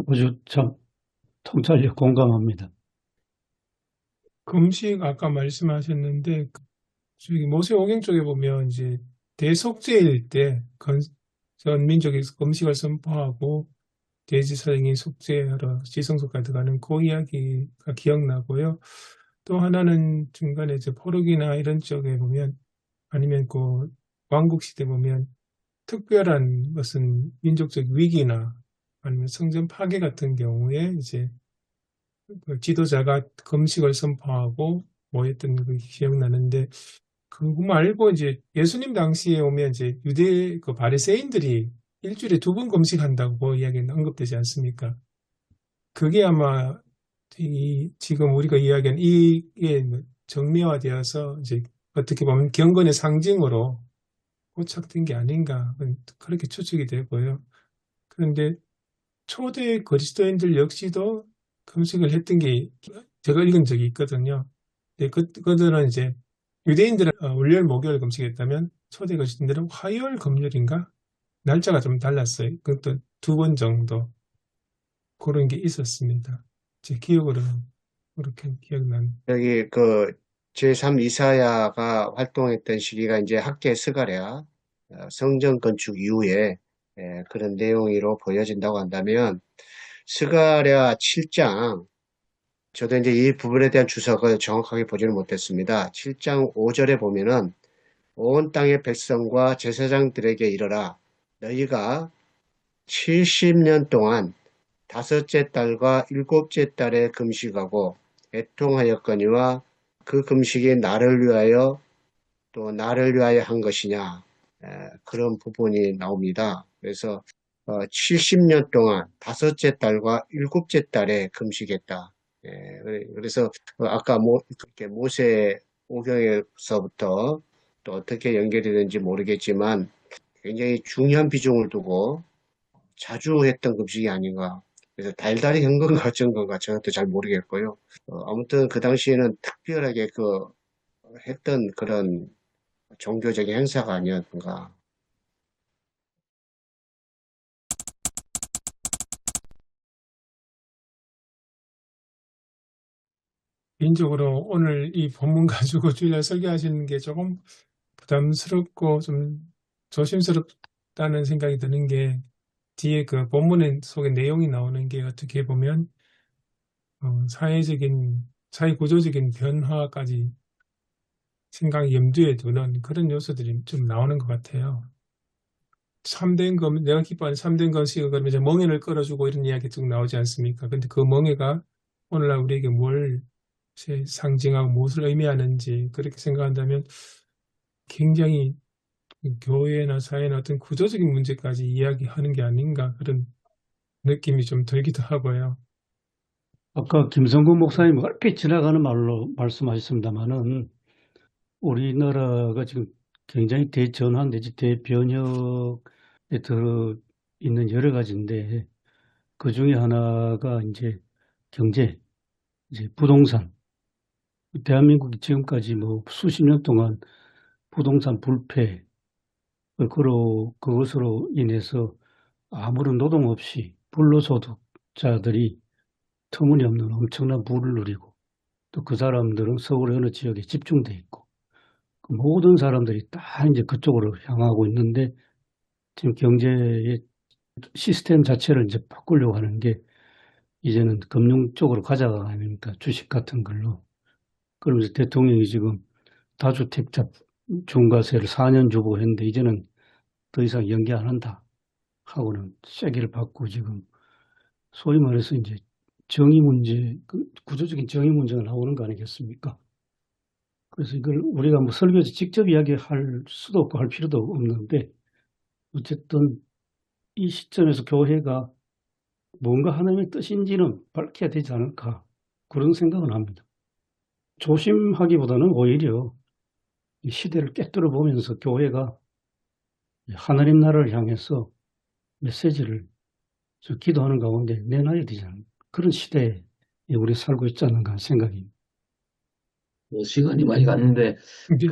Speaker 4: 아주 참 통찰력 공감합니다.
Speaker 1: 금식 아까 말씀하셨는데 저기 모세오경 쪽에 보면 이제 대속죄일 때 전 민족이 금식을 선포하고 대제사장이 속죄하러 지성소까지 들어가는 그 이야기가 기억나고요. 또 하나는 중간에 이제 포르기나 이런 쪽에 보면 아니면 그 왕국 시대 보면 특별한 무슨 민족적 위기나 아니면 성전 파괴 같은 경우에 이제 그 지도자가 금식을 선포하고 모였던 그 기억나는데 그거 말고 이제 예수님 당시에 오면 이제 유대 그 바리새인들이 일주일에 2번 금식한다고 그 이야기는 언급되지 않습니까? 그게 아마 지금 우리가 이야기한 이게 정례화되어서 이제 어떻게 보면 경건의 상징으로 포착된 게 아닌가 그렇게 추측이 되고요. 그런데 초대 그리스도인들 역시도 금식을 했던 게 제가 읽은 적이 있거든요. 근데 그들은 이제 유대인들은 월요일, 목요일 금식했다면 초대 그리스도인들은 화요일, 금요일인가 날짜가 좀 달랐어요. 그것도 2번 정도 그런 게 있었습니다. 제 기억으로는 그렇게 기억나는.
Speaker 5: 여기 그 제3 이사야가 활동했던 시기가 이제 학계 스가랴 성전 건축 이후에 그런 내용으로 보여진다고 한다면 스가랴 7장 저도 이제 이 부분에 대한 주석을 정확하게 보지는 못했습니다. 7장 5절에 보면은 온 땅의 백성과 제사장들에게 이르라 너희가 70년 동안 다섯째 달과 일곱째 달에 금식하고 애통하였거니와 그 금식이 나를 위하여 또 나를 위하여 한 것이냐 그런 부분이 나옵니다. 그래서 70년 동안 다섯째 달과 일곱째 달에 금식했다. 그래서 아까 그렇게 모세 오경에서부터 또 어떻게 연결이 되는지 모르겠지만 굉장히 중요한 비중을 두고 자주 했던 금식이 아닌가. 그래서 달달이 한 건가 어쩐 건가 저도 잘 모르겠고요. 아무튼 그 당시에는 특별하게 했던 그런 종교적인 행사가 아니었는가.
Speaker 1: 개인적으로 오늘 이 본문 가지고 주일날 설교하시는 게 조금 부담스럽고 좀 조심스럽다는 생각이 드는 게 뒤에 그 본문 속에 내용이 나오는 게 어떻게 보면 사회 구조적인 변화까지 생각 염두에 두는 그런 요소들이 좀 나오는 것 같아요. 내가 기뻐하는 참된 건식을 그러면 이제 멍에를 끌어주고 이런 이야기 쭉 나오지 않습니까? 근데 그 멍에가 오늘날 우리에게 뭘 상징하고 무엇을 의미하는지 그렇게 생각한다면 굉장히 교회나 사회나 어떤 구조적인 문제까지 이야기하는 게 아닌가 그런 느낌이 좀 들기도 하고요.
Speaker 4: 아까 김성근 목사님 얼핏 지나가는 말로 말씀하셨습니다만은 우리나라가 지금 굉장히 대전환 내지 대변혁에 들어 있는 여러 가지인데 그 중에 하나가 이제 경제, 이제 부동산. 대한민국이 지금까지 뭐 수십 년 동안 부동산 불패, 그것으로 인해서 아무런 노동 없이 불로소득자들이 터무니없는 엄청난 부를 누리고 또 그 사람들은 서울의 어느 지역에 집중돼 있고 그 모든 사람들이 다 이제 그쪽으로 향하고 있는데 지금 경제의 시스템 자체를 이제 바꾸려고 하는 게 이제는 금융 쪽으로 가져가가 아닙니까? 주식 같은 걸로. 그러면서 대통령이 지금 다주택자 중과세를 4년 주고 했는데 이제는 더 이상 연기 안 한다 하고는 쐐기를 받고 지금 소위 말해서 이제 정의 문제, 구조적인 정의 문제가 나오는 거 아니겠습니까? 그래서 이걸 우리가 뭐 설교에서 직접 이야기할 수도 없고 할 필요도 없는데 어쨌든 이 시점에서 교회가 뭔가 하나님의 뜻인지는 밝혀야 되지 않을까 그런 생각은 합니다. 조심하기보다는 오히려 이 시대를 꿰뚫어 보면서 교회가 하나님 나라를 향해서 메시지를 기도하는 가운데 내놔야 되잖아요. 그런 시대에 우리 살고 있지 않는가 하는 생각이.
Speaker 3: 뭐 시간이 많이 갔는데
Speaker 1: 이제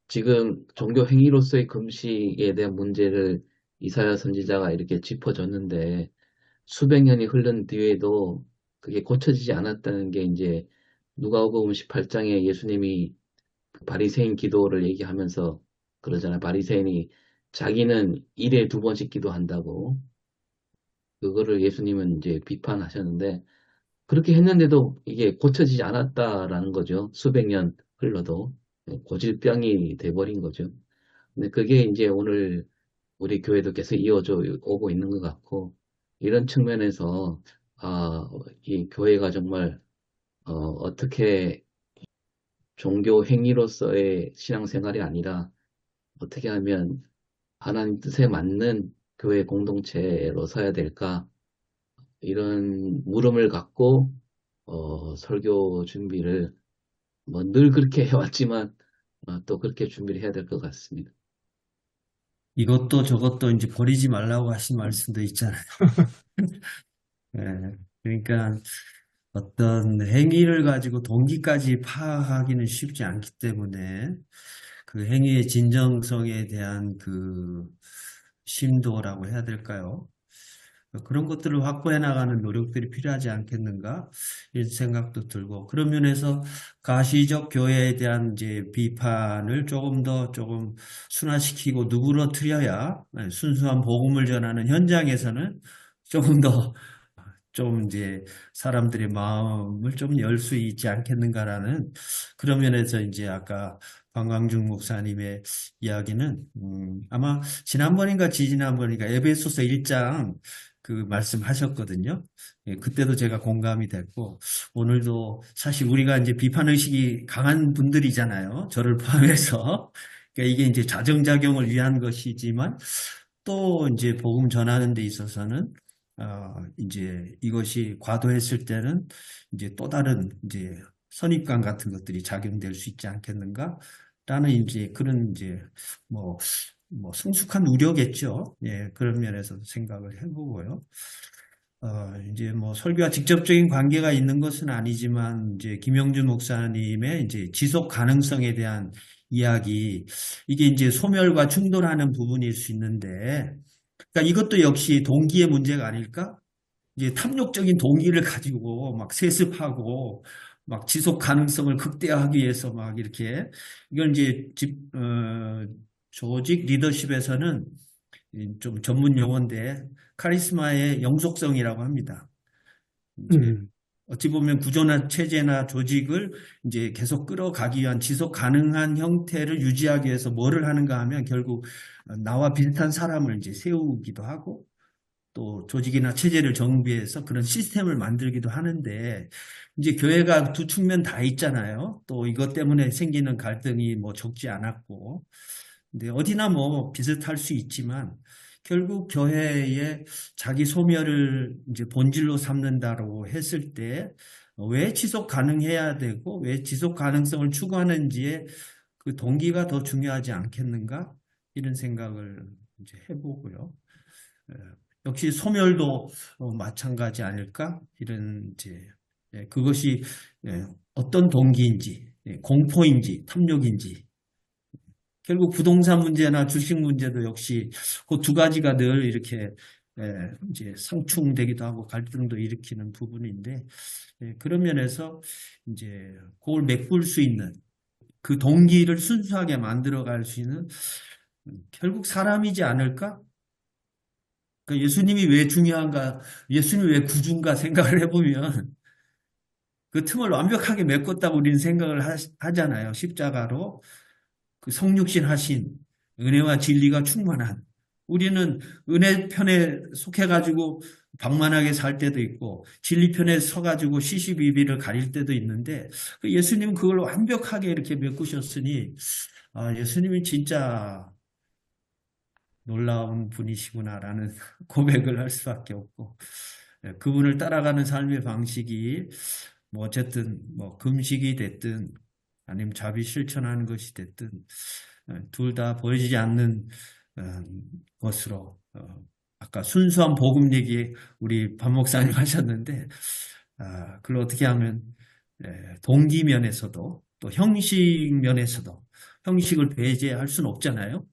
Speaker 3: 지금 종교 행위로서의 금식에 대한 문제를 이사야 선지자가 이렇게 짚어줬는데 수백 년이 흐른 뒤에도 그게 고쳐지지 않았다는 게 이제 누가복음 18장에 예수님이 그 바리새인 기도를 얘기하면서 그러잖아요. 바리새인이 자기는 일에 2번씩 기도한다고 그거를 예수님은 이제 비판하셨는데 그렇게 했는데도 이게 고쳐지지 않았다라는 거죠. 수백 년 흘러도 고질병이 돼버린 거죠. 근데 그게 이제 오늘 우리 교회도 계속 이어져 오고 있는 것 같고 이런 측면에서 이 교회가 정말 어떻게 종교 행위로서의 신앙생활이 아니라 어떻게 하면 하나님 뜻에 맞는 교회 공동체로 서야 될까 이런 물음을 갖고 설교 준비를 뭐 늘 그렇게 해왔지만 또 그렇게 준비를 해야 될 것 같습니다.
Speaker 2: 이것도 저것도 이제 버리지 말라고 하신 말씀도 있잖아요. 예, 그러니까 어떤 행위를 가지고 동기까지 파악하기는 쉽지 않기 때문에 그 행위의 진정성에 대한 그 심도라고 해야 될까요? 그런 것들을 확보해 나가는 노력들이 필요하지 않겠는가? 이런 생각도 들고, 그런 면에서 가시적 교회에 대한 이제 비판을 조금 순화시키고 누그러뜨려야 순수한 복음을 전하는 현장에서는 조금 더 좀 이제 사람들의 마음을 좀 열 수 있지 않겠는가라는 그런 면에서 이제 아까 방광중 목사님의 이야기는 아마 지난번인가 지지난번인가 에베소서 1장 그 말씀하셨거든요. 예, 그때도 제가 공감이 됐고 오늘도 사실 우리가 이제 비판 의식이 강한 분들이잖아요. 저를 포함해서. 그러니까 이게 이제 자정작용을 위한 것이지만 또 이제 복음 전하는 데 있어서는 이제 이것이 과도했을 때는 이제 또 다른 이제 선입관 같은 것들이 작용될 수 있지 않겠는가? 라는 이제 그런 이제 뭐, 성숙한 우려겠죠. 예, 그런 면에서 생각을 해보고요. 이제 뭐 설교와 직접적인 관계가 있는 것은 아니지만 이제 김영준 목사님의 이제 지속 가능성에 대한 이야기, 이게 이제 소멸과 충돌하는 부분일 수 있는데, 그러니까 이것도 역시 동기의 문제가 아닐까? 이제 탐욕적인 동기를 가지고 막 세습하고 막 지속 가능성을 극대화하기 위해서 막 이렇게 이건 이제 조직 리더십에서는 좀 전문 용어인데 카리스마의 영속성이라고 합니다. 이제 어찌 보면 구조나 체제나 조직을 이제 계속 끌어가기 위한 지속 가능한 형태를 유지하기 위해서 뭐를 하는가 하면 결국 나와 비슷한 사람을 이제 세우기도 하고 또 조직이나 체제를 정비해서 그런 시스템을 만들기도 하는데 이제 교회가 두 측면 다 있잖아요. 또 이것 때문에 생기는 갈등이 뭐 적지 않았고 근데 어디나 뭐 비슷할 수 있지만 결국 교회의 자기 소멸을 이제 본질로 삼는다고 했을 때 왜 지속 가능해야 되고 왜 지속 가능성을 추구하는지에 그 동기가 더 중요하지 않겠는가 이런 생각을 이제 해보고요. 역시 소멸도 마찬가지 아닐까 이런 이제 그것이 어떤 동기인지 공포인지 탐욕인지 결국 부동산 문제나 주식 문제도 역시 그 두 가지가 늘 이렇게 이제 상충되기도 하고 갈등도 일으키는 부분인데 그런 면에서 이제 그걸 메꿀 수 있는 그 동기를 순수하게 만들어갈 수 있는 결국 사람이지 않을까? 그러니까 예수님이 왜 중요한가, 예수님이 왜 구주인가 생각을 해보면 그 틈을 완벽하게 메꿨다고 우리는 생각을 하잖아요. 십자가로. 그 성육신 하신 은혜와 진리가 충만한 우리는 은혜 편에 속해가지고 방만하게 살 때도 있고 진리 편에 서가지고 시시비비를 가릴 때도 있는데 그 예수님은 그걸 완벽하게 이렇게 메꾸셨으니 예수님이 진짜 놀라운 분이시구나라는 고백을 할 수밖에 없고 그분을 따라가는 삶의 방식이 뭐 어쨌든 뭐 금식이 됐든 아니면 자비 실천하는 것이 됐든 둘 다 보여지지 않는 어, 것으로 아까 순수한 복음 얘기 우리 박 목사님 하셨는데 그걸 어떻게 하면 동기 면에서도 또 형식 면에서도 형식을 배제할 수는 없잖아요.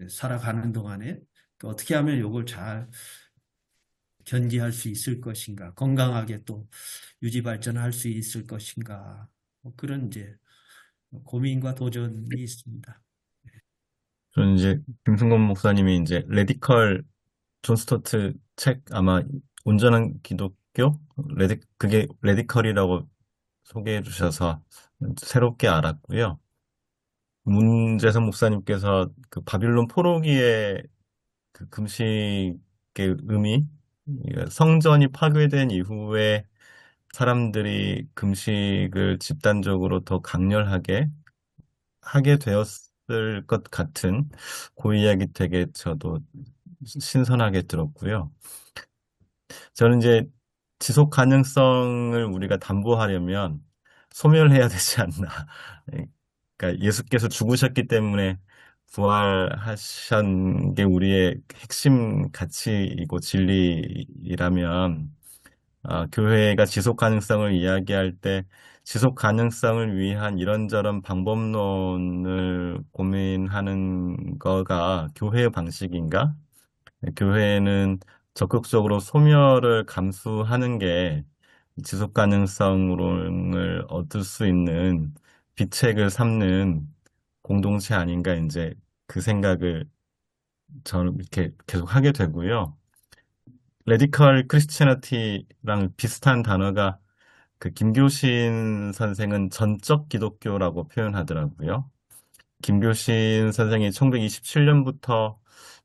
Speaker 2: 살아가는 동안에 또 어떻게 하면 이걸 잘 견지할 수 있을 것인가, 건강하게 또 유지 발전할 수 있을 것인가, 뭐 그런 이제 고민과 도전이 있습니다.
Speaker 6: 저는 이제 김승건 목사님이 이제 레디컬 존 스토트 책 아마 온전한 기독교 그게 레디컬이라고 소개해 주셔서 새롭게 알았고요. 문재성 목사님께서 그 바빌론 포로기의 그 금식의 의미, 성전이 파괴된 이후에 사람들이 금식을 집단적으로 더 강렬하게 하게 되었을 것 같은 그 이야기 되게 저도 신선하게 들었고요. 저는 이제 지속 가능성을 우리가 담보하려면 소멸해야 되지 않나. 그러니까 예수께서 죽으셨기 때문에 부활하신 게 우리의 핵심 가치이고 진리라면 교회가 지속 가능성을 이야기할 때 지속 가능성을 위한 이런저런 방법론을 고민하는 거가 교회의 방식인가? 교회는 적극적으로 소멸을 감수하는 게 지속 가능성을 얻을 수 있는 비책을 삼는 공동체 아닌가 이제 그 생각을 저는 이렇게 계속 하게 되고요. 레디컬 크리스티애니티랑 비슷한 단어가 그 김교신 선생은 전적 기독교라고 표현하더라고요. 김교신 선생이 1927년부터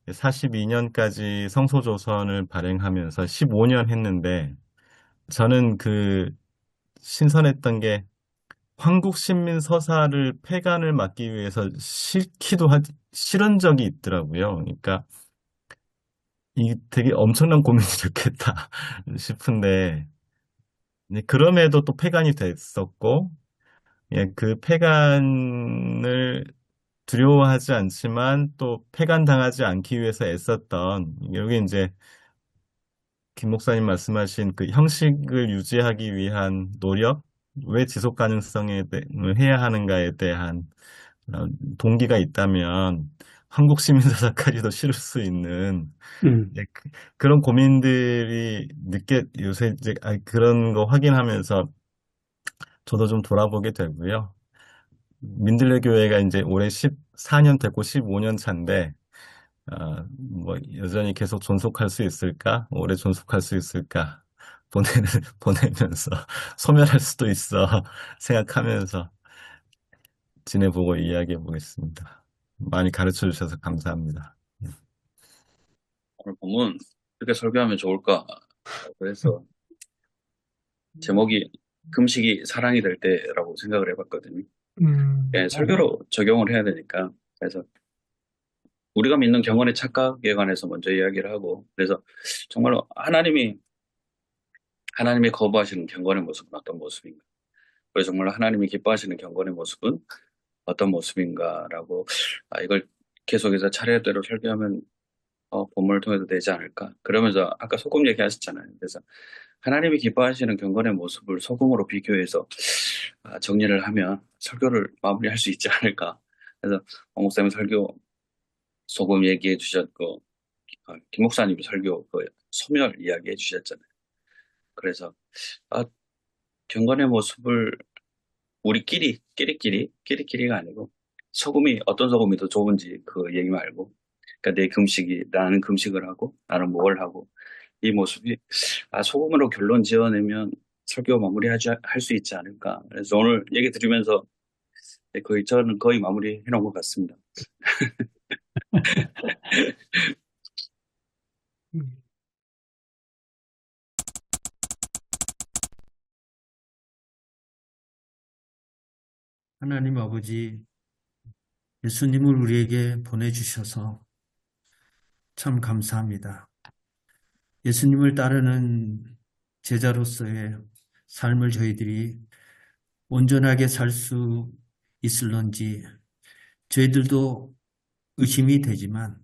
Speaker 6: 42년까지 성소조선을 발행하면서 15년 했는데 저는 그 신선했던 게 황국신민 서사를 폐간을 막기 위해서 실은 적이 있더라고요. 그러니까 이 되게 엄청난 고민이었겠다 싶은데 그럼에도 또 폐간이 됐었고 그 폐간을 두려워하지 않지만 또 폐간당하지 않기 위해서 애썼던 여기 이제 김 목사님 말씀하신 그 형식을 유지하기 위한 노력, 왜 지속 가능성을 해야 하는가에 대한 어, 동기가 있다면 한국 시민사사까지도 실을 수 있는
Speaker 4: 음,
Speaker 6: 그런 고민들이 요새 이제 그런 거 확인하면서 저도 좀 돌아보게 되고요. 민들레 교회가 이제 올해 14년 됐고 15년 차인데 뭐 여전히 계속 존속할 수 있을까? 오래 존속할 수 있을까? 보내는 보내면서 소멸할 수도 있어 생각하면서 지내보고 이야기해 보겠습니다. 많이 가르쳐 주셔서 감사합니다.
Speaker 8: 오늘 본문 어떻게 설교하면 좋을까? 그래서 제목이 금식이 사랑이 될 때라고 생각을 해봤거든요. 설교로 적용을 해야 되니까. 그래서 우리가 믿는 경건의 착각에 관해서 먼저 이야기를 하고, 그래서 정말로 하나님이 거부하시는 경건의 모습은 어떤 모습인가? 그래서 정말로 하나님이 기뻐하시는 경건의 모습은 어떤 모습인가라고 이걸 계속해서 차례대로 설교하면 본문을 통해서 되지 않을까? 그러면서 아까 소금 얘기하셨잖아요. 그래서 하나님이 기뻐하시는 경건의 모습을 소금으로 비교해서 정리를 하면 설교를 마무리할 수 있지 않을까? 그래서王목사님 설교 소금 얘기해 주셨고 김 목사님 설교 그 소멸 이야기해 주셨잖아요. 그래서 경건의 모습을 끼리끼리가 아니고 소금이 어떤 소금이 더 좋은지 그 얘기 말고, 그러니까 나는 금식을 하고 나는 뭘 하고 이 모습이 소금으로 결론 지어내면 설교 할 수 있지 않을까. 그래서 오늘 얘기 들으면서 저는 거의 마무리 해놓은 것 같습니다.
Speaker 2: 하나님 아버지, 예수님을 우리에게 보내주셔서 참 감사합니다. 예수님을 따르는 제자로서의 삶을 저희들이 온전하게 살 수 있을런지 저희들도 의심이 되지만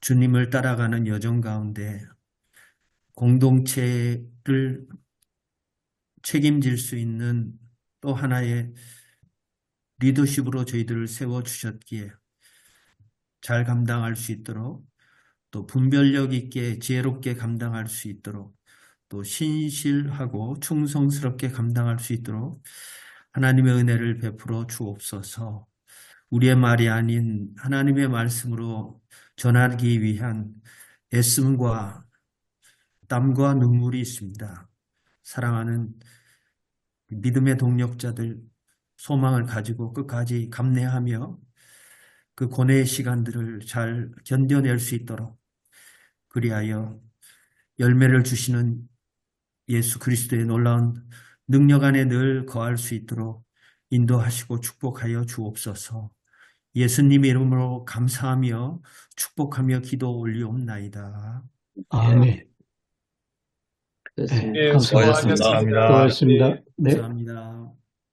Speaker 2: 주님을 따라가는 여정 가운데 공동체를 책임질 수 있는 또 하나의 리더십으로 저희들을 세워주셨기에 잘 감당할 수 있도록 또 분별력 있게 지혜롭게 감당할 수 있도록 또 신실하고 충성스럽게 감당할 수 있도록 하나님의 은혜를 베풀어 주옵소서. 우리의 말이 아닌 하나님의 말씀으로 전하기 위한 애씀과 땀과 눈물이 있습니다. 사랑하는 믿음의 동력자들 소망을 가지고 끝까지 감내하며 그 고뇌의 시간들을 잘 견뎌낼 수 있도록 그리하여 열매를 주시는 예수 그리스도의 놀라운 능력 안에 늘 거할 수 있도록 인도하시고 축복하여 주옵소서. 예수님 이름으로 감사하며 축복하며 기도 올리옵나이다.
Speaker 4: 아멘.
Speaker 3: 그렇습니다.
Speaker 4: 네, 감사합니다.
Speaker 6: 수고하셨습니다.
Speaker 4: 수고하셨습니다. 네.
Speaker 2: 감사합니다.